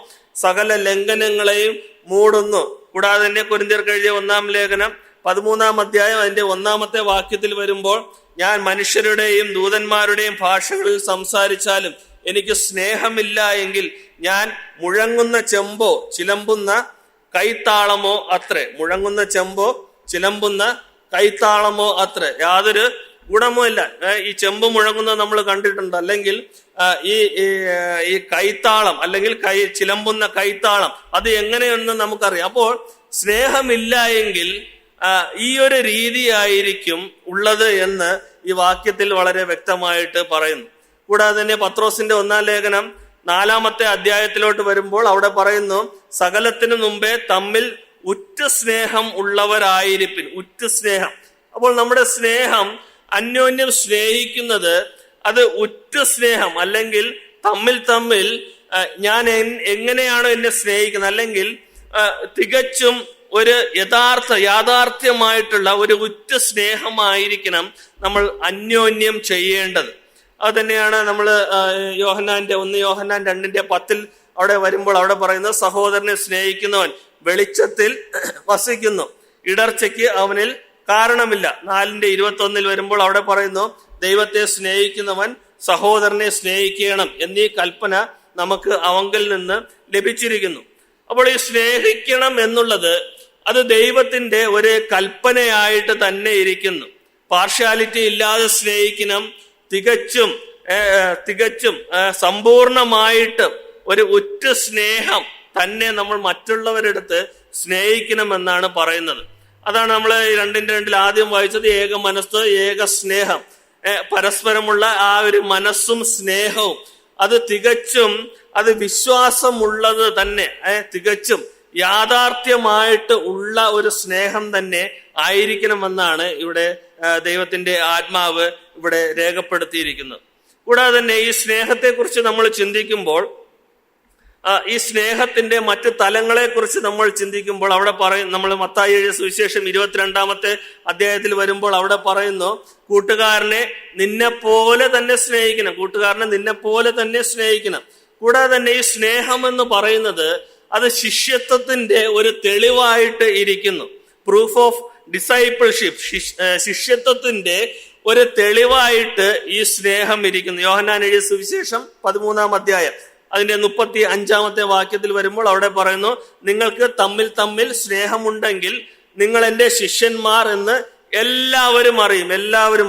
സകല ലംഘനങ്ങളെയും മൂടുന്നു. കൂടാതെ തന്നെ കൊരിന്ത്യർക്ക് എഴുതിയ 1-ാം ലേഖനം 13-ാം അധ്യായം അതിന്റെ 1-ാമത്തെ വാക്യത്തിൽ വരുമ്പോൾ, ഞാൻ മനുഷ്യരുടെയും ദൂതന്മാരുടെയും ഭാഷകളിൽ സംസാരിച്ചാലും എനിക്ക് സ്നേഹമില്ല എങ്കിൽ ഞാൻ മുഴങ്ങുന്ന ചെമ്പോ ചിലമ്പുന്ന കൈത്താളമോ അത്രേ. മുഴങ്ങുന്ന ചെമ്പോ ചിലമ്പുന്ന കൈത്താളമോ അത്രേ. യാതൊരു ഗുണമോ ഇല്ല. ഈ ചെമ്പ് മുഴങ്ങുന്നത് നമ്മൾ കണ്ടിട്ടുണ്ട്. അല്ലെങ്കിൽ ഈ കൈത്താളം, അല്ലെങ്കിൽ ചിലമ്പുന്ന കൈത്താളം, അത് എങ്ങനെയെന്ന് നമുക്കറിയാം. അപ്പോൾ സ്നേഹമില്ല എങ്കിൽ ഈ ഒരു രീതിയായിരിക്കും ഉള്ളത് എന്ന് ഈ വാക്യത്തിൽ വളരെ വ്യക്തമായിട്ട് പറയുന്നു. കൂടാതെ തന്നെ പത്രോസിന്റെ 1-ാം ലേഖനം 4-ാമത്തെ അധ്യായത്തിലോട്ട് വരുമ്പോൾ അവിടെ പറയുന്നു, സകലത്തിനു മുമ്പേ തമ്മിൽ ഉറ്റ സ്നേഹം ഉള്ളവരായിരിപ്പിൻ. ഉറ്റ സ്നേഹം. അപ്പോൾ നമ്മുടെ സ്നേഹം അന്യോന്യം സ്നേഹിക്കുന്നത് അത് ഉറ്റ സ്നേഹം, അല്ലെങ്കിൽ തമ്മിൽ ഞാൻ എങ്ങനെയാണോ എന്നെ സ്നേഹിക്കുന്നത്, അല്ലെങ്കിൽ തികച്ചും ഒരു യാഥാർത്ഥ്യമായിട്ടുള്ള ഒരു ഉറ്റ സ്നേഹമായിരിക്കണം നമ്മൾ അന്യോന്യം ചെയ്യേണ്ടത്. അത് തന്നെയാണ് നമ്മൾ 1 യോഹന്നാൻ 2:10 അവിടെ വരുമ്പോൾ അവിടെ പറയുന്നത്, സഹോദരനെ സ്നേഹിക്കുന്നവൻ വെളിച്ചത്തിൽ വസിക്കുന്നു, ഇടർച്ചയ്ക്ക് അവനിൽ കാരണമില്ല. 4:21 വരുമ്പോൾ അവിടെ പറയുന്നു, ദൈവത്തെ സ്നേഹിക്കുന്നവൻ സഹോദരനെ സ്നേഹിക്കണം എന്നീ കൽപ്പന നമുക്ക് അവങ്കിൽ നിന്ന് ലഭിച്ചിരിക്കുന്നു. അപ്പോൾ ഈ സ്നേഹിക്കണം എന്നുള്ളത് അത് ദൈവത്തിന്റെ ഒരു കൽപ്പനയായിട്ട് തന്നെ ഇരിക്കുന്നു. പാർഷ്യാലിറ്റി ഇല്ലാതെ സ്നേഹിക്കണം. തികച്ചും സമ്പൂർണമായിട്ട് ഒരു ഉറ്റ സ്നേഹം തന്നെ നമ്മൾ മറ്റുള്ളവരെടുത്ത് സ്നേഹിക്കണമെന്നാണ് പറയുന്നത്. അതാണ് നമ്മൾ 2:2 ആദ്യം വായിച്ചത്. ഏക മനസ്സ്, ഏക സ്നേഹം, പരസ്പരമുള്ള ആ ഒരു മനസ്സും സ്നേഹവും അത് വിശ്വാസമുള്ളത് തന്നെ, തികച്ചും യാഥാർത്ഥ്യമായിട്ട് ഉള്ള ഒരു സ്നേഹം തന്നെ ആയിരിക്കണമെന്നാണ് ഇവിടെ ദൈവത്തിന്റെ ആത്മാവ് ഇവിടെ രേഖപ്പെടുത്തിയിരിക്കുന്നത്. കൂടാതെ തന്നെ ഈ സ്നേഹത്തെ കുറിച്ച് നമ്മൾ ചിന്തിക്കുമ്പോൾ, ഈ സ്നേഹത്തിന്റെ മറ്റു തലങ്ങളെ കുറിച്ച് നമ്മൾ ചിന്തിക്കുമ്പോൾ അവിടെ നമ്മൾ മത്തായി എഴുതിയ സുവിശേഷം 22-ാമത്തെ അധ്യായത്തിൽ വരുമ്പോൾ അവിടെ പറയുന്നു, കൂട്ടുകാരനെ നിന്നെപ്പോലെ തന്നെ സ്നേഹിക്കണം. കൂടാതെ തന്നെ ഈ സ്നേഹം എന്ന് പറയുന്നത് അത് ശിഷ്യത്വത്തിന്റെ ഒരു തെളിവായിട്ട് ഇരിക്കുന്നു. പ്രൂഫ് ഓഫ് ഡിസൈപ്പിൾഷിപ്പ്, ശിഷ്യത്വത്തിന്റെ ഒരു തെളിവായിട്ട് ഈ സ്നേഹം ഇരിക്കുന്നു. യോഹന്നാൻ എഴുതിയ സുവിശേഷം 13-ാം അധ്യായം അതിന്റെ 35-ാമത്തെ വാക്യത്തിൽ വരുമ്പോൾ അവിടെ പറയുന്നു, നിങ്ങൾക്ക് തമ്മിൽ സ്നേഹമുണ്ടെങ്കിൽ നിങ്ങൾ എൻ്റെ ശിഷ്യന്മാർ എന്ന് എല്ലാവരും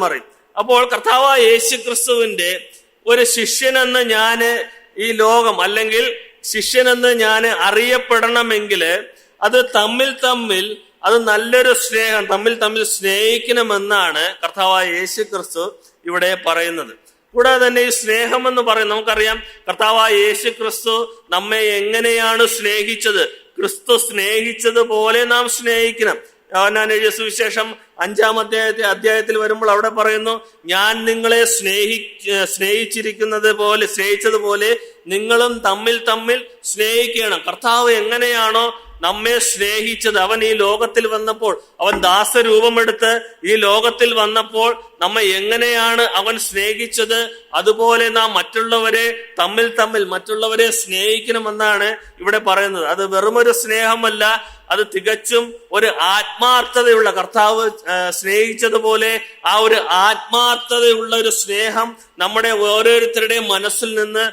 അറിയും. അപ്പോൾ കർത്താവായ യേശു ക്രിസ്തുവിന്റെ ഒരു ശിഷ്യനെന്ന് ഞാൻ ഈ ലോകം, അല്ലെങ്കിൽ ശിഷ്യനെന്ന് ഞാൻ അറിയപ്പെടണമെങ്കിൽ അത് തമ്മിൽ അത് നല്ലൊരു സ്നേഹം, തമ്മിൽ സ്നേഹിക്കണമെന്നാണ് കർത്താവായ യേശു ക്രിസ്തു ഇവിടെ പറയുന്നത്. കൂടാതെ തന്നെ ഈ സ്നേഹം എന്ന് പറയുന്നത് നമുക്കറിയാം, കർത്താവായ യേശു ക്രിസ്തു നമ്മെ എങ്ങനെയാണ് സ്നേഹിച്ചത്. ക്രിസ്തു സ്നേഹിച്ചതുപോലെ നാം സ്നേഹിക്കണം. യോഹന്നാൻ എഴുതിയ സുവിശേഷം 5-ാം അധ്യായത്തിൽ വരുമ്പോൾ അവിടെ പറയുന്നു, ഞാൻ നിങ്ങളെ സ്നേഹിച്ചതുപോലെ നിങ്ങളും തമ്മിൽ സ്നേഹിക്കണം. കർത്താവ് എങ്ങനെയാണോ നമ്മെ സ്നേഹിച്ചത്, അവൻ ഈ ലോകത്തിൽ വന്നപ്പോൾ, അവൻ ദാസരൂപമെടുത്ത് ഈ ലോകത്തിൽ വന്നപ്പോൾ നമ്മെ എങ്ങനെയാണ് അവൻ സ്നേഹിച്ചത്, അതുപോലെ നാം മറ്റുള്ളവരെ മറ്റുള്ളവരെ സ്നേഹിക്കണമെന്നാണ് ഇവിടെ പറയുന്നത്. അത് വെറുമൊരു സ്നേഹമല്ല, അത് തികച്ചും ഒരു ആത്മാർത്ഥതയുള്ള, കർത്താവ് സ്നേഹിച്ചതുപോലെ ആ ഒരു ആത്മാർത്ഥതയുള്ള ഒരു സ്നേഹം നമ്മുടെ ഓരോരുത്തരുടെയും മനസ്സിൽ നിന്ന്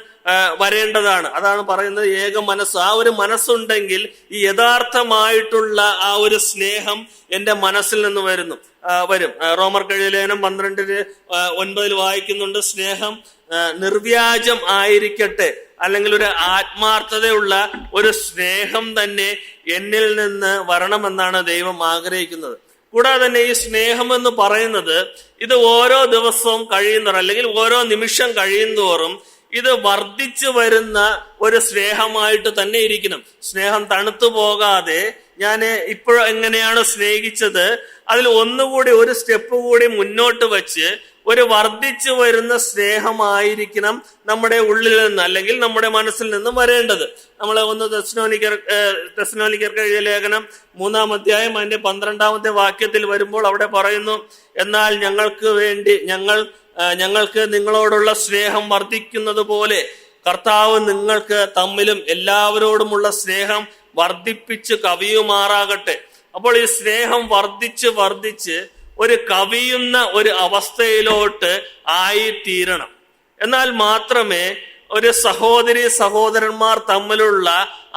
വരേണ്ടതാണ്. അതാണ് പറയുന്നത് ഏക മനസ്സ്. ആ ഒരു മനസ്സുണ്ടെങ്കിൽ ഈ യഥാർത്ഥമായിട്ടുള്ള ആ ഒരു സ്നേഹം എന്റെ മനസ്സിൽ നിന്ന് വരും. റോമർക്കെഴുതിയ ലേഖനം 12:9 വായിക്കുന്നുണ്ട്, സ്നേഹം നിർവ്യാജം ആയിരിക്കട്ടെ, അല്ലെങ്കിൽ ഒരു ആത്മാർത്ഥതയുള്ള ഒരു സ്നേഹം തന്നെ എന്നിൽ നിന്ന് വരണമെന്നാണ് ദൈവം ആഗ്രഹിക്കുന്നത്. കൂടാതെ തന്നെ ഈ സ്നേഹം എന്ന് പറയുന്നത് ഇത് ഓരോ ദിവസവും കഴിയുന്നവർ, അല്ലെങ്കിൽ ഓരോ നിമിഷം കഴിയുന്തോറും ഇത് വർദ്ധിച്ചു വരുന്ന ഒരു സ്നേഹമായിട്ട് തന്നെ ഇരിക്കണം. സ്നേഹം തണുത്തു പോകാതെ ഞാൻ ഇപ്പോൾ എങ്ങനെയാണ് സ്നേഹിച്ചത്, അതിൽ ഒന്നുകൂടി ഒരു സ്റ്റെപ്പ് കൂടി മുന്നോട്ട് വെച്ച് ഒരു വർദ്ധിച്ചു വരുന്ന സ്നേഹമായിരിക്കണം നമ്മുടെ ഉള്ളിൽ നിന്ന്, അല്ലെങ്കിൽ നമ്മുടെ മനസ്സിൽ നിന്നും വരേണ്ടത്. നമ്മൾ തെസ്സലോനിക്കർക്ക് എഴുതിയ ലേഖനം 3-ാം അധ്യായം അതിന്റെ 12-ാമത്തെ വാക്യത്തിൽ വരുമ്പോൾ അവിടെ പറയുന്നു, എന്നാൽ ഞങ്ങൾക്ക് നിങ്ങളോടുള്ള സ്നേഹം വർദ്ധിക്കുന്നത് പോലെ കർത്താവ് നിങ്ങൾക്ക് തമ്മിലും എല്ലാവരോടുമുള്ള സ്നേഹം വർദ്ധിപ്പിച്ച് കവിയുമാറാകട്ടെ. അപ്പോൾ ഈ സ്നേഹം വർദ്ധിച്ച് ഒരു കവിയുന്ന ഒരു അവസ്ഥയിലോട്ട് ആയിത്തീരണം. എന്നാൽ മാത്രമേ ഒരു സഹോദരന്മാർ തമ്മിലുള്ള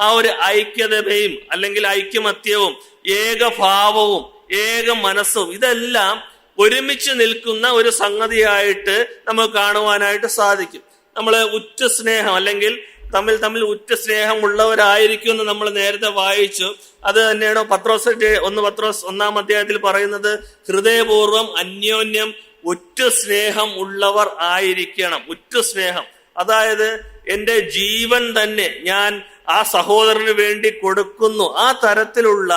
ആ ഒരു ഐക്യതയും, അല്ലെങ്കിൽ ഐക്യമത്യവും, ഏകഭാവവും, ഏക മനസ്സും, ഇതെല്ലാം ഒരുമിച്ച് നിൽക്കുന്ന ഒരു സംഗതിയായിട്ട് നമുക്ക് കാണുവാനായിട്ട് സാധിക്കും. നമ്മൾ ഉറ്റ സ്നേഹം, അല്ലെങ്കിൽ തമ്മിൽ ഉറ്റ സ്നേഹം ഉള്ളവരായിരിക്കും എന്ന് നമ്മൾ നേരത്തെ വായിച്ചു. അത് തന്നെയാണ് പത്രോസ് 1-ാം അധ്യായത്തിൽ പറയുന്നത്, ഹൃദയപൂർവ്വം അന്യോന്യം ഉറ്റ സ്നേഹം ഉള്ളവർ ആയിരിക്കണം. ഉറ്റ സ്നേഹം, അതായത് എന്റെ ജീവൻ തന്നെ ഞാൻ ആ സഹോദരന് വേണ്ടി കൊടുക്കുന്നു. ആ തരത്തിലുള്ള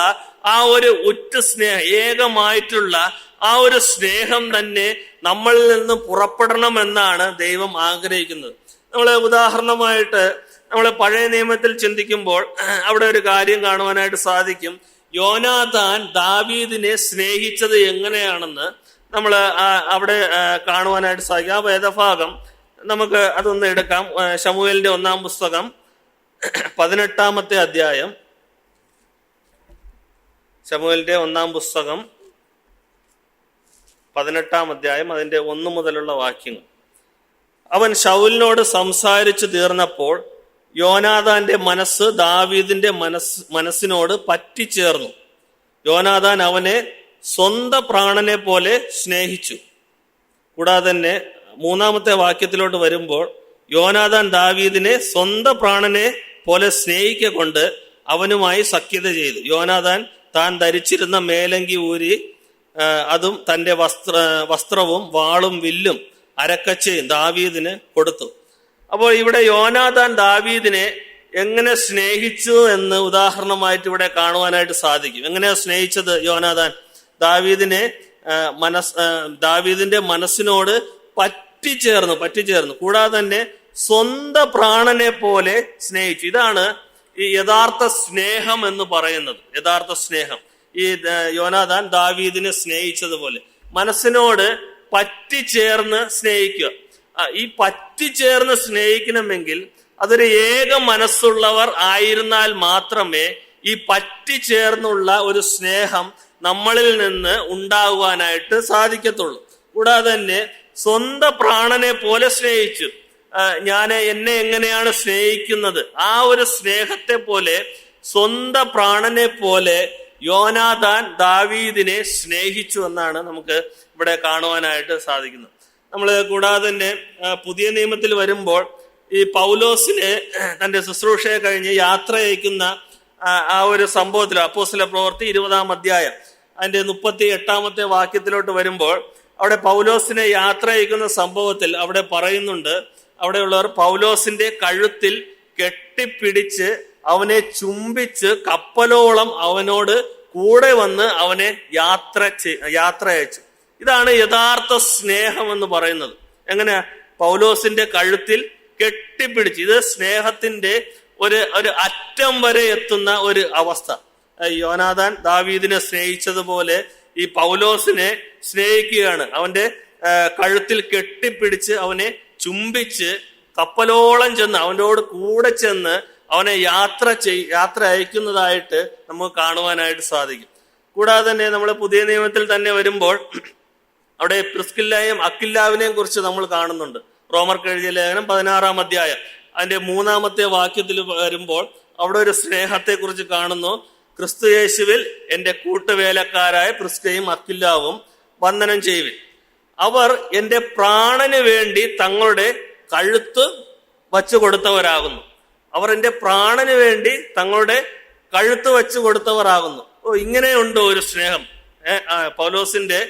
ആ ഒരു ഉറ്റ സ്നേഹം, ഏകമായിട്ടുള്ള ആ ഒരു സ്നേഹം തന്നെ നമ്മളിൽ നിന്ന് പുറപ്പെടണമെന്നാണ് ദൈവം ആഗ്രഹിക്കുന്നത്. നമ്മൾ ഉദാഹരണമായിട്ട് നമ്മൾ പഴയ നിയമത്തിൽ ചിന്തിക്കുമ്പോൾ അവിടെ ഒരു കാര്യം കാണുവാനായിട്ട് സാധിക്കും. യോനാഥാൻ ദാവീദിനെ സ്നേഹിച്ചത് എങ്ങനെയാണെന്ന് നമ്മൾ അവിടെ കാണുവാനായിട്ട് സാധിക്കും. ആ വേദഭാഗം നമുക്ക് അതൊന്ന് എടുക്കാം. ശമൂവേലിന്റെ 1-ാം പുസ്തകം 18-ാമത്തെ അധ്യായം. ശമൂവേലിന്റെ 1-ാം പുസ്തകം 18-ാം അധ്യായം അതിന്റെ 1 മുതലുള്ള വാക്യങ്ങൾ. അവൻ ശൗലിനോട് സംസാരിച്ചു തീർന്നപ്പോൾ യോനാഥാന്റെ മനസ്സ് ദാവീദിന്റെ മനസ്സിനോട് പറ്റിച്ചേർന്നു. യോനാഥാൻ അവനെ സ്വന്തം പ്രാണനെ പോലെ സ്നേഹിച്ചു. കൂടാതെ തന്നെ 3-ാമത്തെ വാക്യത്തിലോട്ട് വരുമ്പോൾ യോനാഥാൻ ദാവീദിനെ സ്വന്തം പ്രാണനെ പോലെ സ്നേഹിക്കൊണ്ട് അവനുമായി സഖ്യത ചെയ്തു. യോനാഥാൻ താൻ ധരിച്ചിരുന്ന മേലങ്കി ഊരി അതും തന്റെ വസ്ത്രവും വാളും വില്ലും അരക്കച്ചയും ദാവീദിന് കൊടുത്തു. അപ്പോൾ ഇവിടെ യോനാഥാൻ ദാവീദിനെ എങ്ങനെ സ്നേഹിച്ചു എന്ന് ഉദാഹരണമായിട്ട് ഇവിടെ കാണുവാനായിട്ട് സാധിക്കും. എങ്ങനെയാ സ്നേഹിച്ചത് യോനാഥാൻ? ദാവീദിന്റെ മനസ്സിനോട് പറ്റിച്ചേർന്നു. കൂടാതെ തന്നെ സ്വന്തം പ്രാണനെ പോലെ സ്നേഹിച്ചു. ഇതാണ് ഈ യഥാർത്ഥ സ്നേഹം എന്ന് പറയുന്നത്. യഥാർത്ഥ സ്നേഹം ഈ യോനാഥാൻ ദാവീദിനെ സ്നേഹിച്ചതുപോലെ മനസ്സിനോട് പറ്റിച്ചേർന്ന് സ്നേഹിക്കുക. ഈ പറ്റിച്ചേർന്ന് സ്നേഹിക്കണമെങ്കിൽ അതൊരു ഏക മനസ്സുള്ളവർ ആയിരുന്നാൽ മാത്രമേ ഈ പറ്റിച്ചേർന്നുള്ള ഒരു സ്നേഹം നമ്മളിൽ നിന്ന് ഉണ്ടാകുവാനായിട്ട് സാധിക്കത്തുള്ളൂ. കൂടാതെ തന്നെ സ്വന്തം പ്രാണനെ പോലെ സ്നേഹിച്ചു. എന്നെ എങ്ങനെയാണ് സ്നേഹിക്കുന്നത്, ആ ഒരു സ്നേഹത്തെ പോലെ സ്വന്തം പ്രാണനെ പോലെ യോനാഥാൻ ദാവീദിനെ സ്നേഹിച്ചു എന്നാണ് നമുക്ക് ഇവിടെ കാണുവാനായിട്ട് സാധിക്കുന്നത്. നമ്മൾ കൂടാതെ തന്നെ പുതിയ നിയമത്തിൽ വരുമ്പോൾ ഈ പൗലോസിനെ തന്റെ ശുശ്രൂഷയെ കഴിഞ്ഞ് യാത്ര അയക്കുന്ന ആ ഒരു സംഭവത്തിൽ അപ്പോസ്തല പ്രവൃത്തി 20-ാം അധ്യായം അതിന്റെ 38-ാമത്തെ വാക്യത്തിലോട്ട് വരുമ്പോൾ അവിടെ പൗലോസിനെ യാത്ര അയക്കുന്ന സംഭവത്തിൽ അവിടെ പറയുന്നുണ്ട്, അവിടെയുള്ളവർ പൗലോസിന്റെ കഴുത്തിൽ കെട്ടിപ്പിടിച്ച് അവനെ ചുംബിച്ച് കപ്പലോളം അവനോട് കൂടെ വന്ന് അവനെ യാത്ര അയച്ചു. ഇതാണ് യഥാർത്ഥ സ്നേഹം എന്ന് പറയുന്നത്. എങ്ങനെയാ? പൗലോസിന്റെ കഴുത്തിൽ കെട്ടിപ്പിടിച്ച്. ഇത് സ്നേഹത്തിന്റെ ഒരു അറ്റം വരെ എത്തുന്ന ഒരു അവസ്ഥ. യോനാഥാൻ ദാവീദിനെ സ്നേഹിച്ചതുപോലെ ഈ പൗലോസിനെ സ്നേഹിക്കുകയാണ്. അവന്റെ കഴുത്തിൽ കെട്ടിപ്പിടിച്ച് അവനെ ചുംബിച്ച് കപ്പലോളം ചെന്ന് അവനോട് കൂടെ ചെന്ന് അവനെ യാത്ര അയക്കുന്നതായിട്ട് നമുക്ക് കാണുവാനായിട്ട് സാധിക്കും. കൂടാതെ തന്നെ നമ്മൾ പുതിയ നിയമത്തിൽ തന്നെ വരുമ്പോൾ അവിടെ പ്രിസ്കില്ലയെയും അക്വിലാവിനെയും കുറിച്ച് നമ്മൾ കാണുന്നുണ്ട്. റോമർക്ക് എഴുതിയ ലേഖനം 16-ാം അധ്യായം അതിന്റെ 3-ാമത്തെ വാക്യത്തിൽ വരുമ്പോൾ അവിടെ ഒരു സ്നേഹത്തെ കുറിച്ച് കാണുന്നു. ക്രിസ്തു യേശുവിൽ എന്റെ കൂട്ടുവേലക്കാരായ പ്രിസ്കയും അക്വിലാവും വന്ദനം ചെയ്യുവിൻ. അവർ എന്റെ പ്രാണന് വേണ്ടി തങ്ങളുടെ കഴുത്ത് വച്ചു കൊടുത്തവരാകുന്നു. അവർ എന്റെ പ്രാണന് വേണ്ടി തങ്ങളുടെ കഴുത്ത് വച്ചു കൊടുത്തവരാകുന്നു. ഇങ്ങനെയുണ്ടോ ഒരു സ്നേഹം? പൗലോസിന്റെ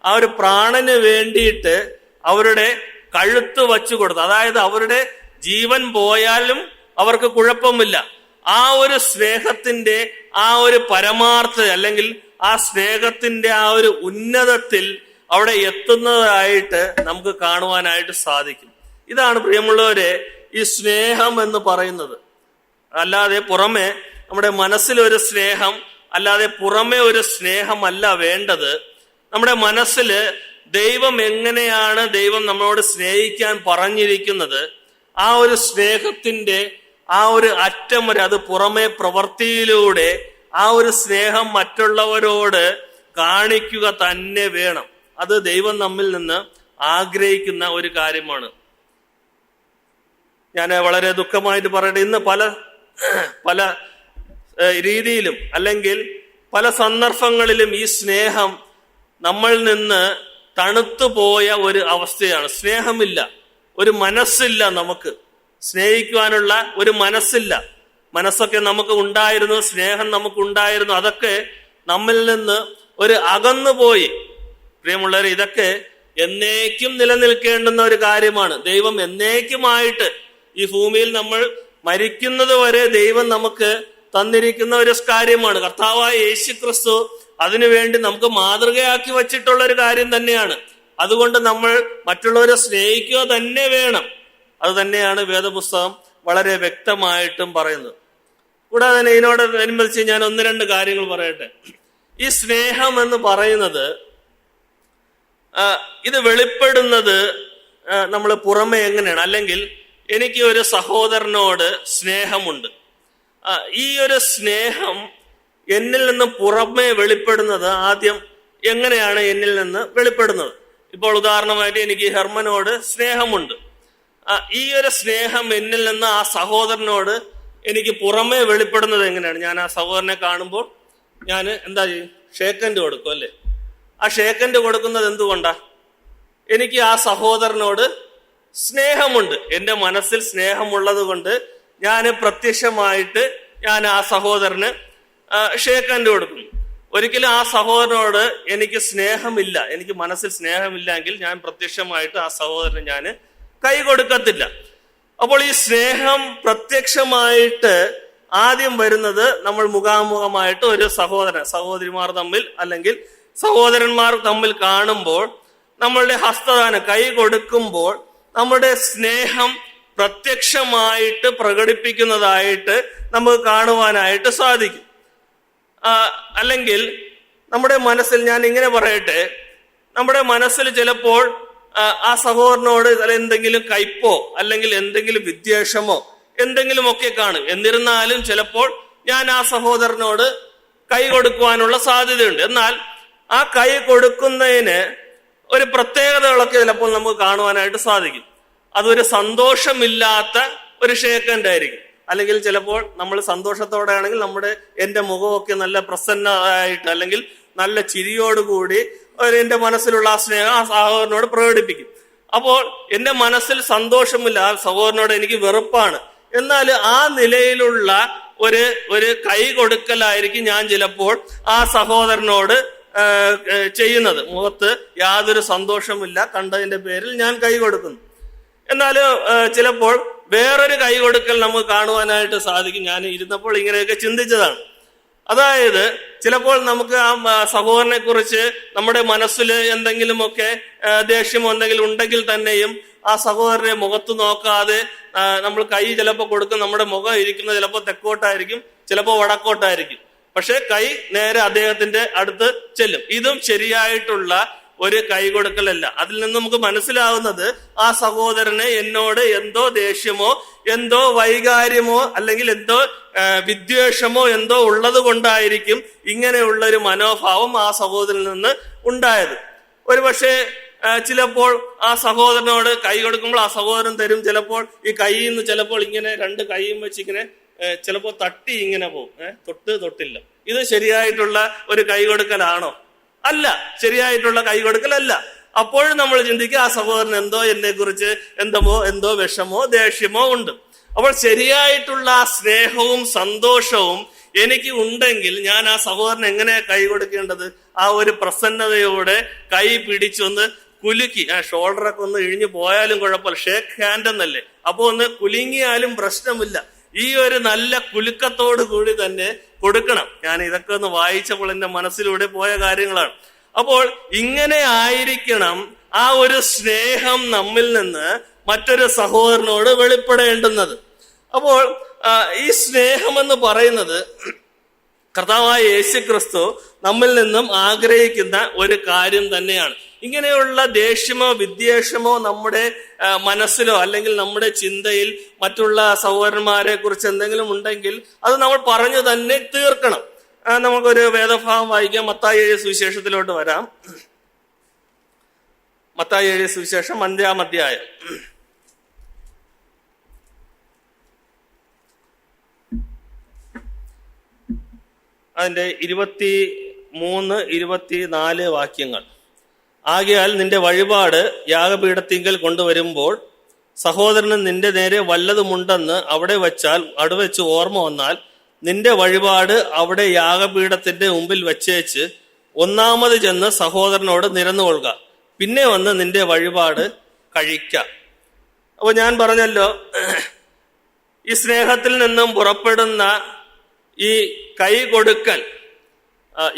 ആ ഒരു പ്രാണന് വേണ്ടിയിട്ട് അവരുടെ കഴുത്ത് വച്ചു കൊടുത്തു. അതായത് അവരുടെ ജീവൻ പോയാലും അവർക്ക് കുഴപ്പമില്ല. ആ ഒരു സ്നേഹത്തിന്റെ ആ ഒരു പരമാർത്ഥ അല്ലെങ്കിൽ ആ സ്നേഹത്തിന്റെ ആ ഒരു ഉന്നതത്തിൽ അവിടെ എത്തുന്നതായിട്ട് നമുക്ക് കാണുവാനായിട്ട് സാധിക്കും. ഇതാണ് പ്രിയമുള്ളവരെ ഈ സ്നേഹം എന്ന് പറയുന്നത്. അല്ലാതെ പുറമെ നമ്മുടെ മനസ്സിലൊരു സ്നേഹം അല്ലാതെ പുറമെ ഒരു സ്നേഹമല്ല വേണ്ടത്. നമ്മുടെ മനസ്സിൽ ദൈവം എങ്ങനെയാണ് ദൈവം നമ്മളോട് സ്നേഹിക്കാൻ പറഞ്ഞിരിക്കുന്നത്, ആ ഒരു സ്നേഹത്തിന്റെ ആ ഒരു അറ്റം വരെ അത് പുറമെ പ്രവൃത്തിയിലൂടെ ആ ഒരു സ്നേഹം മറ്റുള്ളവരോട് കാണിക്കുക തന്നെ വേണം. അത് ദൈവം നമ്മിൽ നിന്ന് ആഗ്രഹിക്കുന്ന ഒരു കാര്യമാണ്. ഞാൻ വളരെ ദുഃഖമായിട്ട് പറയട്ടെ, ഇന്ന് പല രീതിയിലും അല്ലെങ്കിൽ പല സന്ദർഭങ്ങളിലും ഈ സ്നേഹം നമ്മളിൽ നിന്ന് തണുത്തു പോയ ഒരു അവസ്ഥയാണ്. സ്നേഹമില്ല, ഒരു മനസ്സില്ല, നമുക്ക് സ്നേഹിക്കുവാനുള്ള ഒരു മനസ്സില്ല. മനസ്സൊക്കെ നമുക്ക് ഉണ്ടായിരുന്നു, സ്നേഹം നമുക്കുണ്ടായിരുന്നു, അതൊക്കെ നമ്മിൽ നിന്ന് ഒരു അകന്നു പോയി. പ്രിയമുള്ളവർ, ഇതൊക്കെ എന്നേക്കും നിലനിൽക്കേണ്ടുന്ന ഒരു കാര്യമാണ്. ദൈവം എന്നേക്കുമായിട്ട് ഈ ഭൂമിയിൽ നമ്മൾ മരിക്കുന്നത് വരെ ദൈവം നമുക്ക് തന്നിരിക്കുന്ന ഒരു കാര്യമാണ്. കർത്താവായ യേശുക്രിസ്തു അതിനുവേണ്ടി നമുക്ക് മാതൃകയാക്കി വച്ചിട്ടുള്ള ഒരു കാര്യം തന്നെയാണ്. അതുകൊണ്ട് നമ്മൾ മറ്റുള്ളവരെ സ്നേഹിക്കുക തന്നെ വേണം. അത് തന്നെയാണ് വേദപുസ്തകം വളരെ വ്യക്തമായിട്ടും പറയുന്നത്. കൂടാതെ തന്നെ ഇതിനോടനുബന്ധിച്ച് ഞാൻ 1-2 കാര്യങ്ങൾ പറയട്ടെ. ഈ സ്നേഹം എന്ന് പറയുന്നത് ഇത് വെളിപ്പെടുന്നത് നമ്മൾ പുറമെ എങ്ങനെയാണ്, അല്ലെങ്കിൽ എനിക്ക് ഒരു സഹോദരനോട് സ്നേഹമുണ്ട്, ഈ ഒരു സ്നേഹം എന്നിൽ നിന്ന് പുറമെ വെളിപ്പെടുന്നത് ആദ്യം എങ്ങനെയാണ് എന്നിൽ നിന്ന് വെളിപ്പെടുന്നത്? ഇപ്പോൾ ഉദാഹരണമായിട്ട് എനിക്ക് ഹെർമനോട് സ്നേഹമുണ്ട്. ഈ ഒരു സ്നേഹം എന്നിൽ നിന്ന് ആ സഹോദരനോട് എനിക്ക് പുറമെ വെളിപ്പെടുന്നത് എങ്ങനെയാണ്? ഞാൻ ആ സഹോദരനെ കാണുമ്പോൾ ഞാൻ എന്താ ചെയ്യും? ഷേക്കൻഡ് കൊടുക്കും, അല്ലേ? ആ ഷേക്കൻഡ് കൊടുക്കുന്നത് എന്തുകൊണ്ടാ? എനിക്ക് ആ സഹോദരനോട് സ്നേഹമുണ്ട്. എൻ്റെ മനസ്സിൽ സ്നേഹമുള്ളത് കൊണ്ട് ഞാൻ പ്രത്യക്ഷമായിട്ട് ഞാൻ ആ സഹോദരന് ഷേക്കൻഡ് കൊടുക്കുന്നു. ഒരിക്കലും ആ സഹോദരനോട് എനിക്ക് സ്നേഹമില്ല, എനിക്ക് മനസ്സിൽ സ്നേഹമില്ലെങ്കിൽ ഞാൻ പ്രത്യക്ഷമായിട്ട് ആ സഹോദരന് ഞാൻ കൈ കൊടുക്കത്തില്ല. അപ്പോൾ ഈ സ്നേഹം പ്രത്യക്ഷമായിട്ട് ആദ്യം വരുന്നത് നമ്മൾ മുഖാമുഖമായിട്ട് ഒരു സഹോദരിമാർ തമ്മിൽ അല്ലെങ്കിൽ സഹോദരന്മാർ തമ്മിൽ കാണുമ്പോൾ, നമ്മളുടെ ഹസ്തദാനം കൈ കൊടുക്കുമ്പോൾ നമ്മുടെ സ്നേഹം പ്രത്യക്ഷമായിട്ട് പ്രകടിപ്പിക്കുന്നതായിട്ട് നമുക്ക് കാണുവാനായിട്ട് സാധിക്കും. അല്ലെങ്കിൽ നമ്മുടെ മനസ്സിൽ, ഞാൻ ഇങ്ങനെ പറയട്ടെ, നമ്മുടെ മനസ്സിൽ ചിലപ്പോൾ ആ സഹോദരനോട് എന്തെങ്കിലും കയ്പോ അല്ലെങ്കിൽ എന്തെങ്കിലും വിദ്വേഷമോ എന്തെങ്കിലുമൊക്കെ കാണും. എന്നിരുന്നാലും ചിലപ്പോൾ ഞാൻ ആ സഹോദരനോട് കൈ കൊടുക്കുവാനുള്ള സാധ്യതയുണ്ട്. എന്നാൽ ആ കൈ കൊടുക്കുന്നതിന് ഒരു പ്രത്യേകതകളൊക്കെ ചിലപ്പോൾ നമുക്ക് കാണുവാനായിട്ട് സാധിക്കും. അതൊരു സന്തോഷമില്ലാത്ത ഒരു ഷേക്കൻഡ് ആയിരിക്കും. അല്ലെങ്കിൽ ചിലപ്പോൾ നമ്മൾ സന്തോഷത്തോടെ ആണെങ്കിൽ എൻ്റെ മുഖമൊക്കെ നല്ല പ്രസന്നമായിട്ട് അല്ലെങ്കിൽ നല്ല ചിരിയോടുകൂടി എൻ്റെ മനസ്സിലുള്ള ആ സ്നേഹം ആ സഹോദരനോട് പ്രകടിപ്പിക്കും. അപ്പോൾ എൻ്റെ മനസ്സിൽ സന്തോഷമില്ല, ആ സഹോദരനോട് എനിക്ക് വെറുപ്പാണ്. എന്നാൽ ആ നിലയിലുള്ള ഒരു കൈ കൊടുക്കലായിരിക്കും ഞാൻ ചിലപ്പോൾ ആ സഹോദരനോട് ചെയ്യുന്നത്. മുഖത്ത് യാതൊരു സന്തോഷമില്ല, കണ്ടതിന്റെ പേരിൽ ഞാൻ കൈ കൊടുക്കുന്നു. എന്നാൽ ചിലപ്പോൾ വേറൊരു കൈ കൊടുക്കൽ നമുക്ക് കാണുവാനായിട്ട് സാധിക്കും. ഞാൻ ഇരുന്നപ്പോൾ ഇങ്ങനെയൊക്കെ ചിന്തിച്ചതാണ്. അതായത് ചിലപ്പോൾ നമുക്ക് ആ സഹോദരനെ കുറിച്ച് നമ്മുടെ മനസ്സിൽ എന്തെങ്കിലുമൊക്കെ ദേഷ്യമോ എന്തെങ്കിലും ഉണ്ടെങ്കിൽ തന്നെയും ആ സഹോദരനെ മുഖത്ത് നോക്കാതെ നമ്മൾ കൈ ചിലപ്പോൾ കൊടുക്കും. നമ്മുടെ മുഖം ഇരിക്കുന്നത് ചിലപ്പോൾ തെക്കോട്ടായിരിക്കും, ചിലപ്പോൾ വടക്കോട്ടായിരിക്കും. പക്ഷെ കൈ നേരെ അദ്ദേഹത്തിന്റെ അടുത്ത് ചെല്ലും. ഇതും ശരിയായിട്ടുള്ള ഒരു കൈ കൊടുക്കലല്ല. അതിൽ നിന്ന് നമുക്ക് മനസ്സിലാവുന്നത് ആ സഹോദരന് എന്നോട് എന്തോ ദേഷ്യമോ എന്തോ വൈകാര്യമോ അല്ലെങ്കിൽ എന്തോ വിദ്വേഷമോ എന്തോ ഉള്ളത് കൊണ്ടായിരിക്കും ഇങ്ങനെയുള്ള ഒരു മനോഭാവം ആ സഹോദരനിൽ നിന്ന് ഉണ്ടായത്. ഒരുപക്ഷെ ചിലപ്പോൾ ആ സഹോദരനോട് കൈ കൊടുക്കുമ്പോൾ ആ സഹോദരൻ തരും. ചിലപ്പോൾ ഈ കൈയിൽ നിന്ന് ചിലപ്പോൾ ഇങ്ങനെ രണ്ട് കൈയും വെച്ച് ഇങ്ങനെ ചിലപ്പോൾ തട്ടി ഇങ്ങനെ പോകും, തൊട്ടില്ല. ഇത് ശരിയായിട്ടുള്ള ഒരു കൈ കൊടുക്കലാണോ? അല്ല, ശരിയായിട്ടുള്ള കൈ കൊടുക്കലല്ല. അപ്പോഴും നമ്മൾ ചിന്തിക്കുക ആ സഹോദരൻ എന്തോ എന്നെ കുറിച്ച് എന്തോ വിഷമോ ദേഷ്യമോ ഉണ്ട്. അപ്പോൾ ശരിയായിട്ടുള്ള ആ സ്നേഹവും സന്തോഷവും എനിക്ക് ഉണ്ടെങ്കിൽ ഞാൻ ആ സഹോദരൻ എങ്ങനെയാ കൈ കൊടുക്കേണ്ടത്? ആ ഒരു പ്രസന്നതയോടെ കൈ പിടിച്ചൊന്ന് കുലുക്കി, ഷോൾഡറൊക്കെ ഒന്ന് ഇഴിഞ്ഞു പോയാലും കുഴപ്പമില്ല, ഷേക്ക് ഹാൻഡ് എന്നല്ലേ, അപ്പൊ ഒന്ന് കുലുങ്ങിയാലും പ്രശ്നമില്ല. ഈ ഒരു നല്ല കുലുക്കത്തോടു കൂടി തന്നെ കൊടുക്കണം. ഞാൻ ഇതൊക്കെ ഒന്ന് വായിച്ചപ്പോൾ എന്റെ മനസ്സിലൂടെ പോയ കാര്യങ്ങളാണ്. അപ്പോൾ ഇങ്ങനെ ആയിരിക്കണം ആ ഒരു സ്നേഹം നമ്മിൽ നിന്ന് മറ്റൊരു സഹോദരനോട് വെളിപ്പെടേണ്ടുന്നത്. അപ്പോൾ ഈ സ്നേഹമെന്ന് പറയുന്നത് കർത്താവായ യേശുക്രിസ്തു നമ്മിൽ നിന്നും ആഗ്രഹിക്കുന്ന ഒരു കാര്യം തന്നെയാണ്. ഇങ്ങനെയുള്ള ദേഷ്യമോ വിദ്വേഷമോ നമ്മുടെ മനസ്സിലോ അല്ലെങ്കിൽ നമ്മുടെ ചിന്തയിൽ മറ്റുള്ള സഹോദരന്മാരെ കുറിച്ച് എന്തെങ്കിലും ഉണ്ടെങ്കിൽ അത് നമ്മൾ പറഞ്ഞു തന്നെ തീർക്കണം. നമുക്കൊരു വേദഭാഗം വായിക്കാം. മത്തായി 7 സുവിശേഷത്തിലോട്ട് വരാം. മത്തായി 7 സുവിശേഷം 5-ാം അധ്യായം. അതിന്റെ 23-24 വാക്യങ്ങൾ. ആകയാൽ നിന്റെ വഴിപാട് യാഗപീഠത്തിങ്കൽ കൊണ്ടുവരുമ്പോൾ സഹോദരന് നിന്റെ നേരെ വല്ലതുമുണ്ടെന്ന് അവിടെ വച്ചാൽ അടുവെച്ച് ഓർമ്മ വന്നാൽ നിന്റെ വഴിപാട് അവിടെ യാഗപീഠത്തിന്റെ മുമ്പിൽ വച്ചേച്ച് ഒന്നാമത് ചെന്ന് സഹോദരനോട് നിരന്നുകൊള്ളുക, പിന്നെ വന്ന് നിന്റെ വഴിപാട് കഴിക്കാം. അപ്പൊ ഞാൻ പറഞ്ഞല്ലോ, ഈ സ്നേഹത്തിൽ നിന്നും പുറപ്പെടുന്ന ഈ കൈ കൊടുക്കൽ,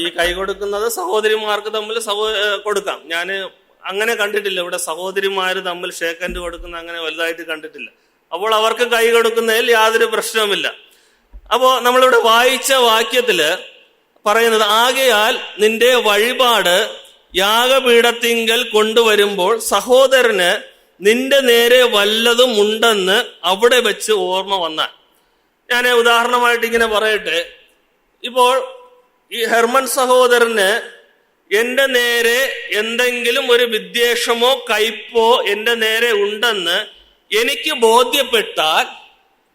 ഈ കൈ കൊടുക്കുന്നത് സഹോദരിമാർക്ക് തമ്മിൽ കൊടുക്കാം. ഞാൻ അങ്ങനെ കണ്ടിട്ടില്ല. ഇവിടെ സഹോദരിമാര് തമ്മിൽ ഷേക്ക് ഹാൻഡ് കൊടുക്കുന്ന അങ്ങനെ വലുതായിട്ട് കണ്ടിട്ടില്ല. അപ്പോൾ അവർക്ക് കൈ കൊടുക്കുന്നതിൽ യാതൊരു പ്രശ്നവുമില്ല. അപ്പോ നമ്മളിവിടെ വായിച്ച വാക്യത്തില് പറയുന്നത്, ആകയാൽ നിന്റെ വഴിപാട് യാഗപീഠത്തിങ്കൽ കൊണ്ടുവരുമ്പോൾ സഹോദരന് നിന്റെ നേരെ വല്ലതും ഉണ്ടെന്ന് അവിടെ വെച്ച് ഓർമ്മ വന്നാൽ. ഞാൻ ഉദാഹരണമായിട്ട് ഇങ്ങനെ പറയട്ടെ. ഇപ്പോൾ ഈ ഹെർമൻ സഹോദരന് എന്റെ നേരെ എന്തെങ്കിലും ഒരു വിദ്വേഷമോ കയ്പോ എന്റെ നേരെ ഉണ്ടെന്ന് എനിക്ക് ബോധ്യപ്പെട്ടാൽ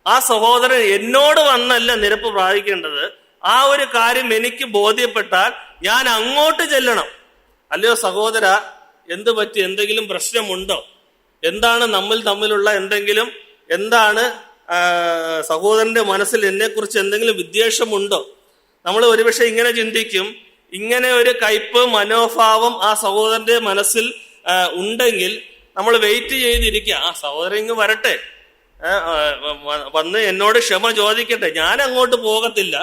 ആ സഹോദരൻ എന്നോട് വന്നല്ല നിരപ്പ് പ്രാപിക്കേണ്ടത്. ആ ഒരു കാര്യം എനിക്ക് ബോധ്യപ്പെട്ടാൽ ഞാൻ അങ്ങോട്ട് ചെല്ലണം. അല്ലയോ സഹോദര, എന്ത് പറ്റി? എന്തെങ്കിലും പ്രശ്നമുണ്ടോ? എന്താണ് തമ്മിലുള്ള എന്തെങ്കിലും, എന്താണ് സഹോദരന്റെ മനസ്സിൽ എന്നെ കുറിച്ച് എന്തെങ്കിലും വിദ്വേഷമുണ്ടോ? നമ്മൾ ഒരുപക്ഷെ ഇങ്ങനെ ചിന്തിക്കും, ഇങ്ങനെ ഒരു കയ്പ് മനോഭാവം ആ സഹോദരന്റെ മനസ്സിൽ ഉണ്ടെങ്കിൽ നമ്മൾ വെയിറ്റ് ചെയ്തിരിക്കുക. ആ സഹോദരൻ ഇങ്ങ് വരട്ടെ, വന്ന് എന്നോട് ക്ഷമ ചോദിക്കട്ടെ, ഞാൻ അങ്ങോട്ട് പോകത്തില്ല.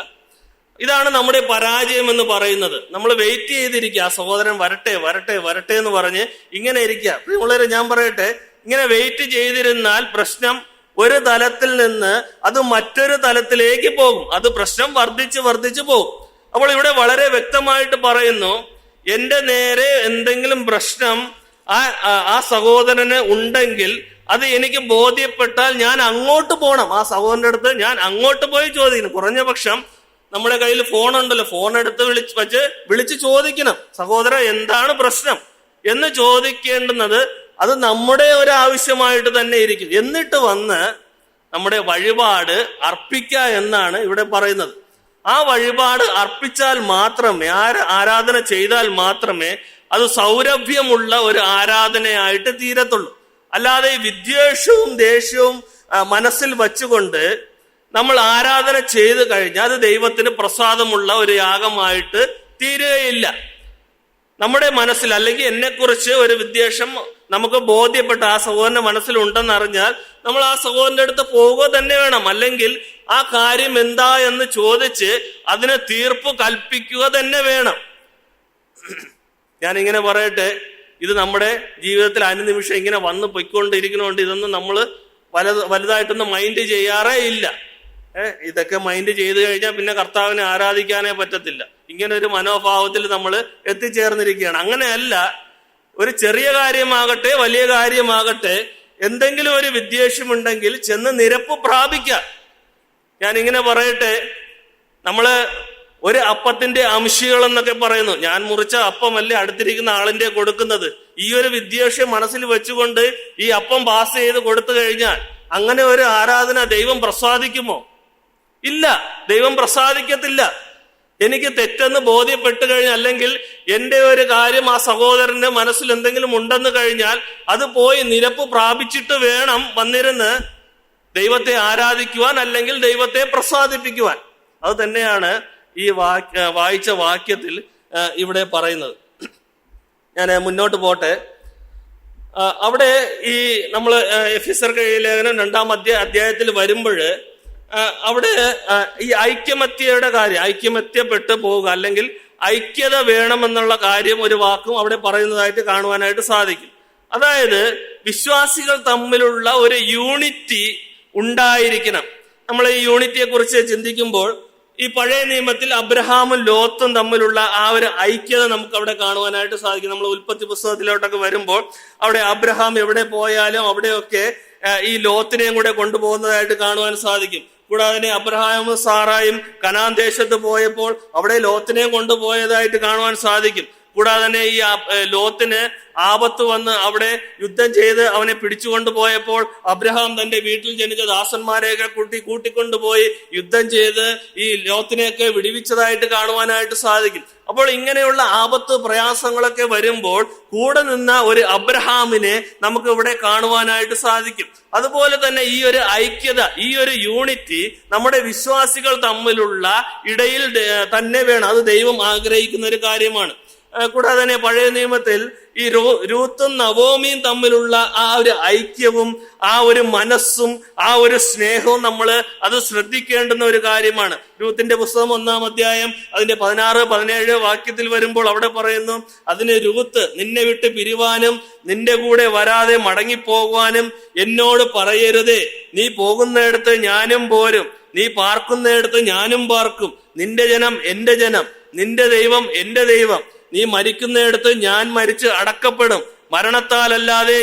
ഇതാണ് നമ്മുടെ പരാജയം എന്ന് പറയുന്നത്. നമ്മൾ വെയിറ്റ് ചെയ്തിരിക്കുക, ആ സഹോദരൻ വരട്ടെ വരട്ടെ വരട്ടെ എന്ന് പറഞ്ഞ് ഇങ്ങനെ ഇരിക്കുക. പ്രിയമുള്ളവരെ, ഞാൻ പറയട്ടെ, ഇങ്ങനെ വെയിറ്റ് ചെയ്തിരുന്നാൽ പ്രശ്നം ഒരു തലത്തിൽ നിന്ന് അത് മറ്റൊരു തലത്തിലേക്ക് പോകും. അത് പ്രശ്നം വർദ്ധിച്ച് പോകും. അപ്പോൾ ഇവിടെ വളരെ വ്യക്തമായിട്ട് പറയുന്നു, എന്റെ നേരെ എന്തെങ്കിലും പ്രശ്നം ആ സഹോദരന് ഉണ്ടെങ്കിൽ അത് എനിക്ക് ബോധ്യപ്പെട്ടാൽ ഞാൻ അങ്ങോട്ട് പോകണം. ആ സഹോദരന്റെ അടുത്ത് ഞാൻ അങ്ങോട്ട് പോയി ചോദിക്കണം. കുറഞ്ഞ പക്ഷം നമ്മുടെ കയ്യിൽ ഫോൺ ഉണ്ടല്ലോ, ഫോൺ എടുത്ത് വിളിച്ച് ചോദിക്കണം, സഹോദര എന്താണ് പ്രശ്നം എന്ന് ചോദിക്കേണ്ടുന്നത് അത് നമ്മുടെ ഒരു ആവശ്യമായിട്ട് തന്നെ ഇരിക്കും. എന്നിട്ട് വന്ന് നമ്മുടെ വഴിപാട് അർപ്പിക്കുക എന്നാണ് ഇവിടെ പറയുന്നത്. ആ വഴിപാട് അർപ്പിച്ചാൽ മാത്രമേ, ആരാധന ചെയ്താൽ മാത്രമേ അത് സൗരഭ്യമുള്ള ഒരു ആരാധനയായിട്ട് തീരത്തുള്ളൂ. അല്ലാതെ വിദ്വേഷവും ദേഷ്യവും മനസ്സിൽ വച്ചുകൊണ്ട് നമ്മൾ ആരാധന ചെയ്തു കഴിഞ്ഞാൽ അത് ദൈവത്തിന് പ്രസാദമുള്ള ഒരു യാഗമായിട്ട് തീരുകയില്ല. നമ്മുടെ മനസ്സിൽ അല്ലെങ്കിൽ എന്നെക്കുറിച്ച് ഒരു വിദ്വേഷം നമുക്ക് ബോധ്യപ്പെട്ട ആ സഹോദരന്റെ മനസ്സിലുണ്ടെന്ന് അറിഞ്ഞാൽ നമ്മൾ ആ സഹോദരന്റെ അടുത്ത് പോവുക തന്നെ വേണം. അല്ലെങ്കിൽ ആ കാര്യം എന്താ എന്ന് ചോദിച്ച് അതിന് തീർപ്പ് കൽപ്പിക്കുക തന്നെ വേണം. ഞാനിങ്ങനെ പറയട്ടെ, ഇത് നമ്മുടെ ജീവിതത്തിൽ അനുനിമിഷം ഇങ്ങനെ വന്ന് പൊയ്ക്കൊണ്ടിരിക്കുന്നതുകൊണ്ട് ഇതൊന്നും നമ്മൾ വലുതായിട്ടൊന്നും മൈൻഡ് ചെയ്യാറേ ഇല്ല. ഇതൊക്കെ മൈൻഡ് ചെയ്തു കഴിഞ്ഞാൽ പിന്നെ കർത്താവിനെ ആരാധിക്കാനേ പറ്റത്തില്ല. ഇങ്ങനെ ഒരു മനോഭാവത്തിൽ നമ്മൾ എത്തിച്ചേർന്നിരിക്കുകയാണ്. അങ്ങനെയല്ല, ഒരു ചെറിയ കാര്യമാകട്ടെ വലിയ കാര്യമാകട്ടെ, എന്തെങ്കിലും ഒരു വിദ്വേഷമുണ്ടെങ്കിൽ ചെന്ന് നിരപ്പ് പ്രാപിക്കാം. ഞാനിങ്ങനെ പറയട്ടെ, നമ്മള് ഒരു അപ്പത്തിന്റെ അംശികൾ എന്നൊക്കെ പറയുന്നു. ഞാൻ മുറിച്ച അപ്പമല്ലേ അടുത്തിരിക്കുന്ന ആളിന്റെ കൊടുക്കുന്നത്. ഈ ഒരു വിദ്വേഷം മനസ്സിൽ വെച്ചുകൊണ്ട് ഈ അപ്പം പാസ് ചെയ്ത് കൊടുത്തു കഴിഞ്ഞാൽ അങ്ങനെ ഒരു ആരാധന ദൈവം പ്രസാദിക്കുമോ? ഇല്ല, ദൈവം പ്രസാദിക്കത്തില്ല. എനിക്ക് തെറ്റെന്ന് ബോധ്യപ്പെട്ടു കഴിഞ്ഞാൽ, അല്ലെങ്കിൽ എന്റെ ഒരു കാര്യം ആ സഹോദരന്റെ മനസ്സിൽ എന്തെങ്കിലും ഉണ്ടെന്ന് കഴിഞ്ഞാൽ അത് പോയി നിരപ്പ് പ്രാപിച്ചിട്ട് വേണം വന്നിരുന്ന് ദൈവത്തെ ആരാധിക്കുവാൻ, അല്ലെങ്കിൽ ദൈവത്തെ പ്രസാദിപ്പിക്കുവാൻ. അത് തന്നെയാണ് ഈ വായിച്ച വാക്യത്തിൽ ഇവിടെ പറയുന്നത്. ഞാൻ മുന്നോട്ട് പോട്ടെ. അവിടെ ഈ നമ്മൾ എഫെസ്യർക്ക് ലേഖനം 2-ാം അധ്യായത്തിൽ വരുമ്പോൾ അവിടെ ഈ ഐക്യമത്യയുടെ കാര്യം, ഐക്യമത്യപ്പെട്ട് പോവുക അല്ലെങ്കിൽ ഐക്യത വേണമെന്നുള്ള കാര്യം ഒരു വാക്കും അവിടെ പറയുന്നതായിട്ട് കാണുവാനായിട്ട് സാധിക്കും. അതായത് വിശ്വാസികൾ തമ്മിലുള്ള ഒരു യൂണിറ്റി ഉണ്ടായിരിക്കണം. നമ്മൾ ഈ യൂണിറ്റിയെ കുറിച്ച് ചിന്തിക്കുമ്പോൾ ഈ പഴയ നിയമത്തിൽ അബ്രഹാമും ലോത്തും തമ്മിലുള്ള ആ ഒരു ഐക്യത നമുക്ക് അവിടെ കാണുവാനായിട്ട് സാധിക്കും. നമ്മൾ ഉൽപ്പത്തി പുസ്തകത്തിലോട്ടൊക്കെ വരുമ്പോൾ അവിടെ അബ്രഹാം എവിടെ പോയാലും അവിടെയൊക്കെ ഈ ലോത്തിനെയും കൂടെ കൊണ്ടുപോകുന്നതായിട്ട് കാണുവാൻ സാധിക്കും. കൂടാതെ അബ്രഹാമും സാറായും കനാൻ ദേശത്ത് പോയപ്പോൾ അവിടെ ലോത്തിനെയും കൊണ്ടുപോയതായിട്ട് കാണുവാൻ സാധിക്കും. കൂടാതെ തന്നെ ഈ ലോത്തിന് ആപത്ത് വന്ന് അവിടെ യുദ്ധം ചെയ്ത് അവനെ പിടിച്ചുകൊണ്ട് പോയപ്പോൾ അബ്രഹാം തന്റെ വീട്ടിൽ ജനിച്ച ദാസന്മാരെയൊക്കെ കൂട്ടിക്കൊണ്ടുപോയി യുദ്ധം ചെയ്ത് ഈ ലോത്തിനെയൊക്കെ വിടുവിച്ചതായിട്ട് കാണുവാനായിട്ട് സാധിക്കും. അപ്പോൾ ഇങ്ങനെയുള്ള ആപത്ത് പ്രയാസങ്ങളൊക്കെ വരുമ്പോൾ കൂടെ നിന്ന ഒരു അബ്രഹാമിനെ നമുക്ക് ഇവിടെ കാണുവാനായിട്ട് സാധിക്കും. അതുപോലെ തന്നെ ഈ ഒരു ഐക്യത, ഈ ഒരു യൂണിറ്റി നമ്മുടെ വിശ്വാസികൾ തമ്മിലുള്ള ഇടയിൽ തന്നെ വേണം. അത് ദൈവം ആഗ്രഹിക്കുന്ന ഒരു കാര്യമാണ്. കൂടാതെ തന്നെ പഴയ നിയമത്തിൽ ഈ രൂത്തും നവോമിയും തമ്മിലുള്ള ആ ഒരു ഐക്യവും ആ ഒരു മനസ്സും ആ ഒരു സ്നേഹവും നമ്മൾ അത് ശ്രദ്ധിക്കേണ്ടുന്ന ഒരു കാര്യമാണ്. രൂത്തിന്റെ പുസ്തകം 1-ാം അധ്യായം അതിന്റെ 16-17 വാക്യത്തിൽ വരുമ്പോൾ അവിടെ പറയുന്നു, അതിന് രൂത്ത് നിന്നെ വിട്ട് പിരിവാനും നിന്റെ കൂടെ വരാതെ മടങ്ങിപ്പോകുവാനും എന്നോട് പറയരുതേ. നീ പോകുന്നിടത്ത് ഞാനും പോരും, നീ പാർക്കുന്നിടത്ത് ഞാനും പാർക്കും. നിന്റെ ജനം എന്റെ ജനം, നിന്റെ ദൈവം എന്റെ ദൈവം. നീ മരിക്കുന്നിടത്ത് ഞാൻ മരിച്ച് അടക്കപ്പെടും. മരണത്താലല്ലാതെ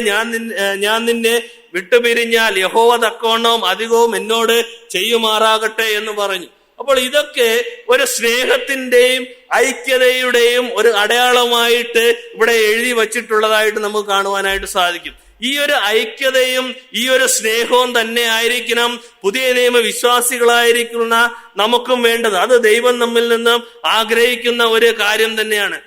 ഞാൻ നിന്നെ വിട്ടുപിരിഞ്ഞാൽ യഹോവ തക്കവണ്ണവും അധികവും എന്നോട് ചെയ്യുമാറാകട്ടെ എന്ന് പറഞ്ഞു. അപ്പോൾ ഇതൊക്കെ ഒരു സ്നേഹത്തിന്റെയും ഐക്യതയുടെയും ഒരു അടയാളമായിട്ട് ഇവിടെ എഴുതി വച്ചിട്ടുള്ളതായിട്ട് നമുക്ക് കാണുവാനായിട്ട് സാധിക്കും. ഈ ഒരു ഐക്യതയും ഈ ഒരു സ്നേഹവും തന്നെ ആയിരിക്കണം പുതിയ നിയമ വിശ്വാസികളായിരിക്കുന്ന നമുക്കും വേണ്ടത്. അത് ദൈവം നമ്മിൽ നിന്നും ആഗ്രഹിക്കുന്ന ഒരു കാര്യം തന്നെയാണ്.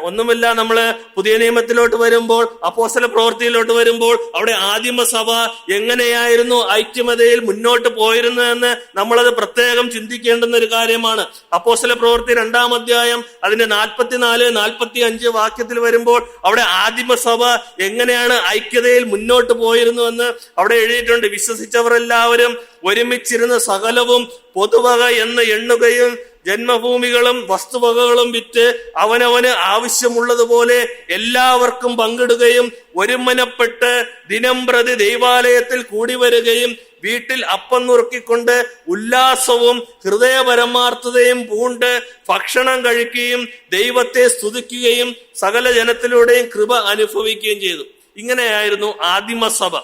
ഒന്നുമില്ല, നമ്മള് പുതിയ നിയമത്തിലോട്ട് വരുമ്പോൾ, അപ്പോസ്തല പ്രവൃത്തിയിലോട്ട് വരുമ്പോൾ അവിടെ ആദിമസഭ എങ്ങനെയായിരുന്നു ഐക്യമതയിൽ മുന്നോട്ട് പോയിരുന്നതെന്ന് നമ്മളത് പ്രത്യേകം ചിന്തിക്കേണ്ടുന്ന ഒരു കാര്യമാണ്. അപ്പോസ്തല പ്രവൃത്തി 2-ാം അധ്യായം അതിന്റെ 44-45 വാക്യത്തിൽ വരുമ്പോൾ അവിടെ ആദിമസഭ എങ്ങനെയാണ് ഐക്യതയിൽ മുന്നോട്ട് പോയിരുന്നുവെന്ന് അവിടെ എഴുതിയിട്ടുണ്ട്. വിശ്വസിച്ചവർ എല്ലാവരും ഒരുമിച്ചിരുന്ന് സകലവും പൊതുവക എന്ന് എണ്ണുകയും ജന്മഭൂമികളും വസ്തുവകകളും വിറ്റ് അവനവന് ആവശ്യമുള്ളതുപോലെ എല്ലാവർക്കും പങ്കിടുകയും ഒരുമനപ്പെട്ട് ദിനം പ്രതി ദൈവാലയത്തിൽ കൂടി വരികയും വീട്ടിൽ അപ്പം നുറുക്കിക്കൊണ്ട് ഉല്ലാസവും ഹൃദയപരമാർത്ഥതയും പൂണ്ട് ഭക്ഷണം കഴിക്കുകയും ദൈവത്തെ സ്തുതിക്കുകയും സകല ജനത്തിലൂടെയും കൃപ അനുഭവിക്കുകയും ചെയ്തു. ഇങ്ങനെയായിരുന്നു ആദിമസഭ.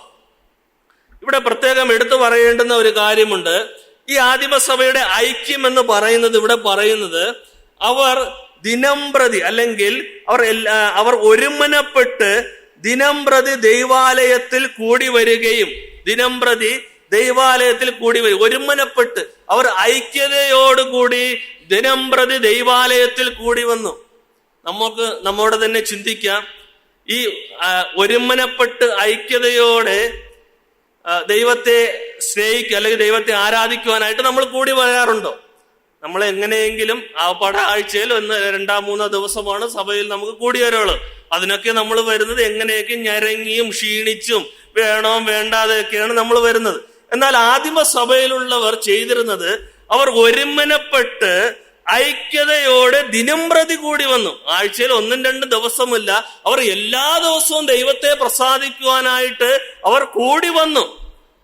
ഇവിടെ പ്രത്യേകം എടുത്തു പറയേണ്ടുന്ന ഒരു കാര്യമുണ്ട്. ഈ ആദിമസഭയുടെ ഐക്യം എന്ന് പറയുന്നത് ഇവിടെ പറയുന്നത് അവർ ദിനം പ്രതി അല്ലെങ്കിൽ അവർ ഒരുമനപ്പെട്ട് ദിനം പ്രതി ദൈവാലയത്തിൽ കൂടി വരികയും ദിനം പ്രതി ദൈവാലയത്തിൽ കൂടി വരും. ഒരുമനപ്പെട്ട് അവർ ഐക്യതയോടുകൂടി ദിനം പ്രതി ദൈവാലയത്തിൽ കൂടി വന്നു. നമ്മോട് തന്നെ ചിന്തിക്കാം, ഈ ഒരുമനപ്പെട്ട് ഐക്യതയോടെ ദൈവത്തെ സ്നേഹിക്കുക അല്ലെങ്കിൽ ദൈവത്തെ ആരാധിക്കുവാനായിട്ട് നമ്മൾ കൂടി വരാറുണ്ടോ? നമ്മൾ എങ്ങനെയെങ്കിലും ആ ആഴ്ചയിൽ 2-3 ദിവസമാണ് സഭയിൽ നമുക്ക് കൂടി വരുള്ളൂ. അതിനൊക്കെ നമ്മൾ വരുന്നത് എങ്ങനെയൊക്കെ ഞരങ്ങിയും ക്ഷീണിച്ചും വേണോ വേണ്ടാതെയൊക്കെയാണ് നമ്മൾ വരുന്നത്. എന്നാൽ ആദിമ സഭയിലുള്ളവർ ചെയ്തിരുന്നത്, അവർ ഒരുമനപ്പെട്ട് ഐക്യതയോടെ ദിനം പ്രതി കൂടി വന്നു. ആഴ്ചയിൽ 1-2 ദിവസമില്ല, അവർ എല്ലാ ദിവസവും ദൈവത്തെ പ്രസാദിക്കുവാനായിട്ട് അവർ കൂടി വന്നു.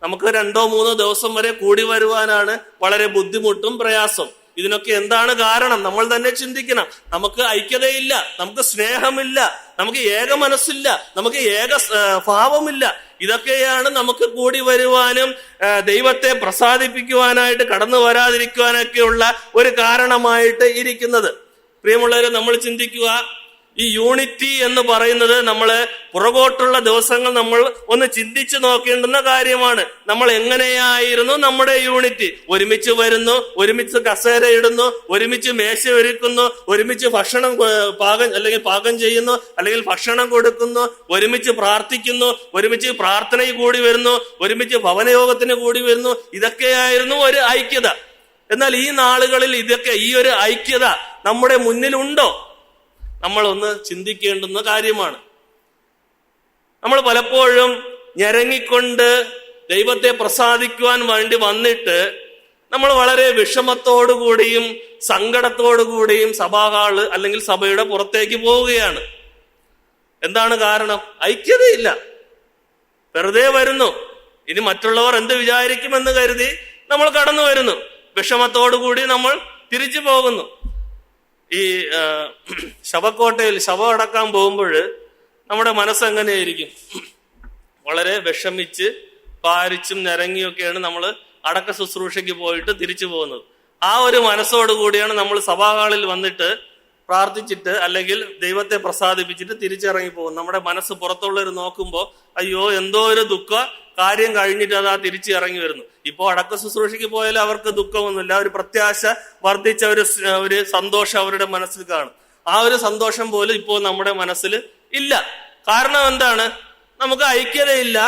നമുക്ക് 2-3 ദിവസം വരെ കൂടി വരുവാനാണ് വളരെ ബുദ്ധിമുട്ടും പ്രയാസം. ഇതിനൊക്കെ എന്താണ് കാരണം? നമ്മൾ തന്നെ ചിന്തിക്കണം. നമുക്ക് ഐക്യതയില്ല, നമുക്ക് സ്നേഹമില്ല, നമുക്ക് ഏക മനസ്സില്ല, നമുക്ക് ഏക ഭാവമില്ല. ഇതൊക്കെയാണ് നമുക്ക് കൂടി വരുവാനും ദൈവത്തെ പ്രസാദിപ്പിക്കുവാനായിട്ട് കടന്നു വരാതിരിക്കുവാനൊക്കെയുള്ള ഒരു കാരണമായിട്ട് ഇരിക്കുന്നത്. പ്രിയമുള്ളവരെ, നമ്മൾ ചിന്തിക്കുക, ഈ യൂണിറ്റി എന്ന് പറയുന്നത് നമ്മള് പുറകോട്ടുള്ള ദിവസങ്ങൾ നമ്മൾ ഒന്ന് ചിന്തിച്ചു നോക്കേണ്ടുന്ന കാര്യമാണ്. നമ്മൾ എങ്ങനെയായിരുന്നു നമ്മുടെ യൂണിറ്റി? ഒരുമിച്ച് വരുന്നു, ഒരുമിച്ച് കസേര ഇടുന്നു, ഒരുമിച്ച് മേശ ഒരുക്കുന്നു, ഒരുമിച്ച് ഭക്ഷണം പാകം ചെയ്യുന്നു, അല്ലെങ്കിൽ ഭക്ഷണം കൊടുക്കുന്നു, ഒരുമിച്ച് പ്രാർത്ഥിക്കുന്നു, ഒരുമിച്ച് പ്രാർത്ഥനയിൽ കൂടി വരുന്നു, ഒരുമിച്ച് ഭവനയോഗത്തിന് കൂടി വരുന്നു. ഇതൊക്കെയായിരുന്നു ഒരു ഐക്യത. എന്നാൽ ഈ നാളുകളിൽ ഈ ഒരു ഐക്യത നമ്മുടെ മുന്നിലുണ്ടോ? നമ്മൾ ഒന്ന് ചിന്തിക്കേണ്ടുന്ന കാര്യമാണ്. നമ്മൾ പലപ്പോഴും ഞരങ്ങിക്കൊണ്ട് ദൈവത്തെ പ്രസാദിക്കുവാൻ വേണ്ടി വന്നിട്ട് നമ്മൾ വളരെ വിഷമത്തോടുകൂടിയും സങ്കടത്തോടുകൂടിയും സഭാഹാള് അല്ലെങ്കിൽ സഭയുടെ പുറത്തേക്ക് പോവുകയാണ്. എന്താണ് കാരണം? ഐക്യതയില്ല. വെറുതെ വരുന്നു. ഇനി മറ്റുള്ളവർ എന്ത് വിചാരിക്കുമെന്ന് കരുതി നമ്മൾ കടന്നു വരുന്നു. വിഷമത്തോടുകൂടി നമ്മൾ തിരിച്ചു പോകുന്നു. ഈ ശവക്കോട്ടയിൽ ശവം അടക്കാൻ പോകുമ്പോൾ നമ്മുടെ മനസ്സെങ്ങനെയായിരിക്കും? വളരെ വിഷമിച്ച് പാരിച്ചും നിരങ്ങിയൊക്കെയാണ് നമ്മൾ അടക്ക ശുശ്രൂഷയ്ക്ക് പോയിട്ട് തിരിച്ചു പോകുന്നത്. ആ ഒരു മനസ്സോടുകൂടിയാണ് നമ്മൾ സഭാഹാളിൽ വന്നിട്ട് പ്രാർത്ഥിച്ചിട്ട് അല്ലെങ്കിൽ ദൈവത്തെ പ്രസാദിപ്പിച്ചിട്ട് തിരിച്ചിറങ്ങി പോകും. നമ്മുടെ മനസ്സ് പുറത്തുള്ളവർ നോക്കുമ്പോൾ അയ്യോ എന്തോ ഒരു ദുഃഖ കാര്യം കഴിഞ്ഞിട്ട് അതാ തിരിച്ചിറങ്ങി വരുന്നു. ഇപ്പോ അടക്ക ശുശ്രൂഷയ്ക്ക് പോയാൽ അവർക്ക് ദുഃഖമൊന്നുമില്ല, ഒരു പ്രത്യാശ വർദ്ധിച്ച ഒരു സന്തോഷം അവരുടെ മനസ്സിൽ കാണും. ആ ഒരു സന്തോഷം പോലും ഇപ്പോൾ നമ്മുടെ മനസ്സിൽ ഇല്ല. കാരണം എന്താണ്? നമുക്ക് ഐക്യതയില്ല,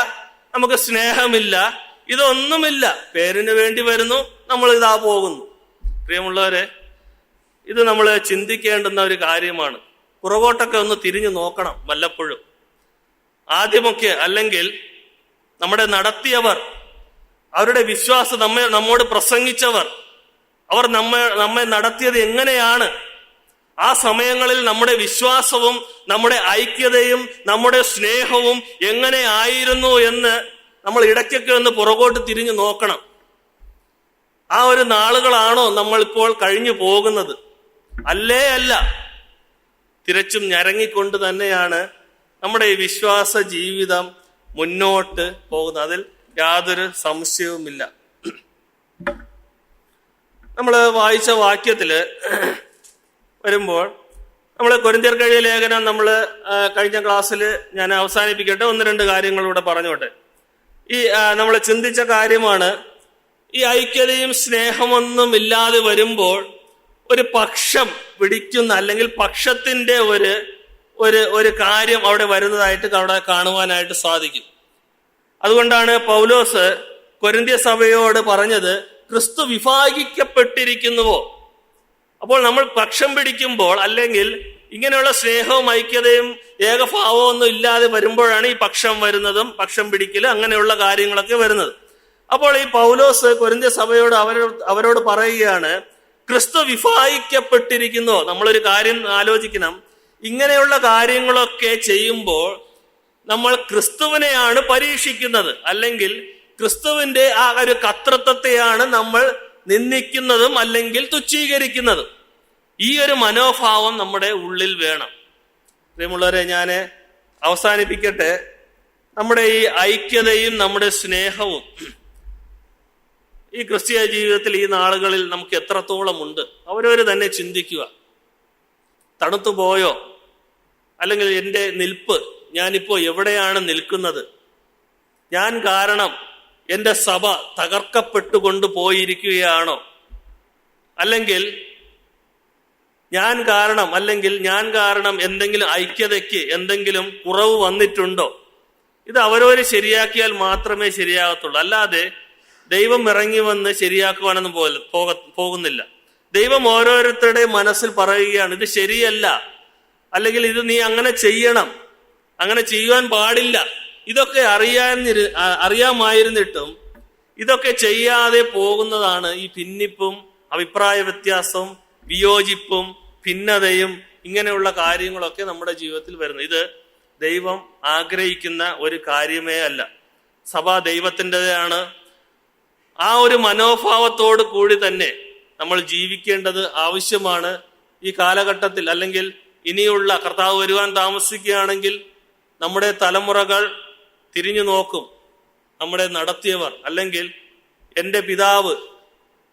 നമുക്ക് സ്നേഹമില്ല, ഇതൊന്നുമില്ല. പേരിന് വേണ്ടി വരുന്നു, നമ്മൾ ഇതാ പോകുന്നു. പ്രിയമുള്ളവരെ, ഇത് നമ്മൾ ചിന്തിക്കേണ്ടുന്ന ഒരു കാര്യമാണ്. പുറകോട്ടൊക്കെ ഒന്ന് തിരിഞ്ഞു നോക്കണം വല്ലപ്പോഴും. ആദ്യമൊക്കെ അല്ലെങ്കിൽ നമ്മുടെ നടത്തിയവർ, അവരുടെ വിശ്വാസം നമ്മോട് പ്രസംഗിച്ചവർ, അവർ നമ്മെ നടത്തിയത് എങ്ങനെയാണ്? ആ സമയങ്ങളിൽ നമ്മുടെ വിശ്വാസവും നമ്മുടെ ഐക്യതയും നമ്മുടെ സ്നേഹവും എങ്ങനെ ആയിരുന്നു എന്ന് നമ്മൾ ഇടയ്ക്കൊക്കെ ഒന്ന് പുറകോട്ട് തിരിഞ്ഞു നോക്കണം. ആ ഒരു നാളുകളാണോ നമ്മളിപ്പോൾ കഴിഞ്ഞു പോകുന്നത്? അല്ല. തിരച്ചും ഞരങ്ങിക്കൊണ്ട് തന്നെയാണ് നമ്മുടെ ഈ വിശ്വാസ ജീവിതം മുന്നോട്ട് പോകുന്നത്. അതിൽ യാതൊരു സംശയവുമില്ല. നമ്മൾ വായിച്ച വാക്യത്തില് വരുമ്പോൾ നമ്മൾ കൊരിന്ത്യർക്ക് എഴുതിയ ലേഖനം നമ്മൾ കഴിഞ്ഞ ക്ലാസ്സിൽ ഞാൻ അവസാനിപ്പിക്കട്ടെ, 1-2 കാര്യങ്ങളിലൂടെ പറഞ്ഞോട്ടെ. ഈ നമ്മൾ ചിന്തിച്ച കാര്യമാണ്, ഈ ഐക്യതയും സ്നേഹമൊന്നും ഇല്ലാതെ വരുമ്പോൾ ഒരു പക്ഷം പിടിക്കുന്ന അല്ലെങ്കിൽ പക്ഷത്തിന്റെ ഒരു കാര്യം അവിടെ വരുന്നതായിട്ട് അവിടെ കാണുവാനായിട്ട് സാധിക്കും. അതുകൊണ്ടാണ് പൗലോസ് കൊരിന്ത്യ സഭയോട് പറഞ്ഞത്, ക്രിസ്തു വിഭാഗിക്കപ്പെട്ടിരിക്കുന്നുവോ? അപ്പോൾ നമ്മൾ പക്ഷം പിടിക്കുമ്പോൾ അല്ലെങ്കിൽ ഇങ്ങനെയുള്ള സ്നേഹവും ഐക്യതയും ഏകഭാവവും ഒന്നും ഇല്ലാതെ വരുമ്പോഴാണ് ഈ പക്ഷം വരുന്നതും പക്ഷം പിടിക്കലും അങ്ങനെയുള്ള കാര്യങ്ങളൊക്കെ വരുന്നത്. അപ്പോൾ ഈ പൗലോസ് കൊരിന്ത്യ സഭയോട് അവരോട് പറയുകയാണ്, ക്രിസ്തു വിഭാഗിക്കപ്പെട്ടിരിക്കുന്നോ? നമ്മളൊരു കാര്യം ആലോചിക്കണം. ഇങ്ങനെയുള്ള കാര്യങ്ങളൊക്കെ ചെയ്യുമ്പോൾ നമ്മൾ ക്രിസ്തുവിനെയാണ് പരീക്ഷിക്കുന്നത്, അല്ലെങ്കിൽ ക്രിസ്തുവിന്റെ ആ ഒരു കർത്തൃത്വത്തെയാണ് നമ്മൾ നിന്ദിക്കുന്നതും അല്ലെങ്കിൽ തുച്ഛീകരിക്കുന്നതും. ഈ ഒരു മനോഭാവം നമ്മുടെ ഉള്ളിൽ വേണം. പ്രിയമുള്ളവരെ, ഞാൻ അവസാനിപ്പിക്കട്ടെ. നമ്മുടെ ഈ ഐക്യതയും നമ്മുടെ സ്നേഹവും ഈ ക്രിസ്തീയ ജീവിതത്തിൽ ഈ നാളുകളിൽ നമുക്ക് എത്രത്തോളം ഉണ്ട്? അവരവര് തന്നെ ചിന്തിക്കുക. തണുത്തു പോയോ? അല്ലെങ്കിൽ എൻ്റെ നിൽപ്പ്, ഞാനിപ്പോ എവിടെയാണ് നിൽക്കുന്നത്? ഞാൻ കാരണം എൻ്റെ സഭ തകർക്കപ്പെട്ടുകൊണ്ട് പോയിരിക്കുകയാണോ? അല്ലെങ്കിൽ ഞാൻ കാരണം എന്തെങ്കിലും ഐക്യതയ്ക്ക് എന്തെങ്കിലും കുറവ് വന്നിട്ടുണ്ടോ? ഇത് അവരവര് ശരിയാക്കിയാൽ മാത്രമേ ശരിയാകത്തുള്ളൂ. അല്ലാതെ ദൈവം ഇറങ്ങി വന്ന് ശരിയാക്കുവാനൊന്നും പോകുന്നില്ല. ദൈവം ഓരോരുത്തരുടെ മനസ്സിൽ പറയുകയാണ്, ഇത് ശരിയല്ല, അല്ലെങ്കിൽ ഇത് നീ അങ്ങനെ ചെയ്യണം, അങ്ങനെ ചെയ്യുവാൻ പാടില്ല, ഇതൊക്കെ അറിയാമായിരുന്നിട്ടും ഇതൊക്കെ ചെയ്യാതെ പോകുന്നതാണ് ഈ ഭിന്നിപ്പും അഭിപ്രായ വ്യത്യാസവും വിയോജിപ്പും ഭിന്നതയും ഇങ്ങനെയുള്ള കാര്യങ്ങളൊക്കെ നമ്മുടെ ജീവിതത്തിൽ വരുന്നത്. ഇത് ദൈവം ആഗ്രഹിക്കുന്ന ഒരു കാര്യമേ അല്ല. സഭ ദൈവത്തിൻ്റെതാണ്. ആ ഒരു മനോഭാവത്തോട് കൂടി തന്നെ നമ്മൾ ജീവിക്കേണ്ടത് ആവശ്യമാണ് ഈ കാലഘട്ടത്തിൽ. അല്ലെങ്കിൽ ഇനിയുള്ള കർത്താവ് വരുവാൻ താമസിക്കുകയാണെങ്കിൽ നമ്മുടെ തലമുറകൾ തിരിഞ്ഞു നോക്കും. നമ്മുടെ നടത്തിയവർ, അല്ലെങ്കിൽ എൻ്റെ പിതാവ്,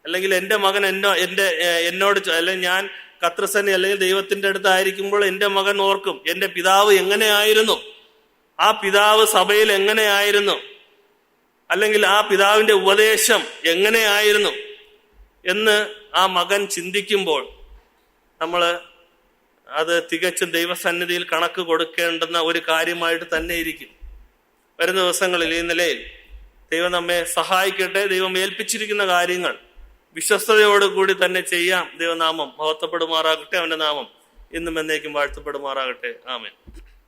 അല്ലെങ്കിൽ എൻ്റെ മകൻ എന്നോട് അല്ലെങ്കിൽ ഞാൻ കർത്തൃസേന അല്ലെങ്കിൽ ദൈവത്തിന്റെ അടുത്തായിരിക്കുമ്പോൾ എൻ്റെ മകൻ ഓർക്കും, എൻ്റെ പിതാവ് എങ്ങനെയായിരുന്നു, ആ പിതാവ് സഭയിൽ എങ്ങനെയായിരുന്നു, അല്ലെങ്കിൽ ആ പിതാവിന്റെ ഉപദേശം എങ്ങനെയായിരുന്നു എന്ന് ആ മകൻ ചിന്തിക്കുമ്പോൾ നമ്മൾ അത് തികച്ചും ദൈവസന്നിധിയിൽ കണക്ക് കൊടുക്കേണ്ടുന്ന ഒരു കാര്യമായിട്ട് തന്നെ ഇരിക്കും. വരുന്ന ദിവസങ്ങളിൽ ഈ നിലയിൽ ദൈവം നമ്മെ സഹായിക്കട്ടെ. ദൈവം ഏൽപ്പിച്ചിരിക്കുന്ന കാര്യങ്ങൾ വിശ്വസ്തയോടുകൂടി തന്നെ ചെയ്യാം. ദൈവനാമം മഹത്വപ്പെടുമാറാകട്ടെ. അവന്റെ നാമം ഇന്നും എന്നേക്കും വാഴ്ത്തപ്പെടുമാറാകട്ടെ. ആമേൻ.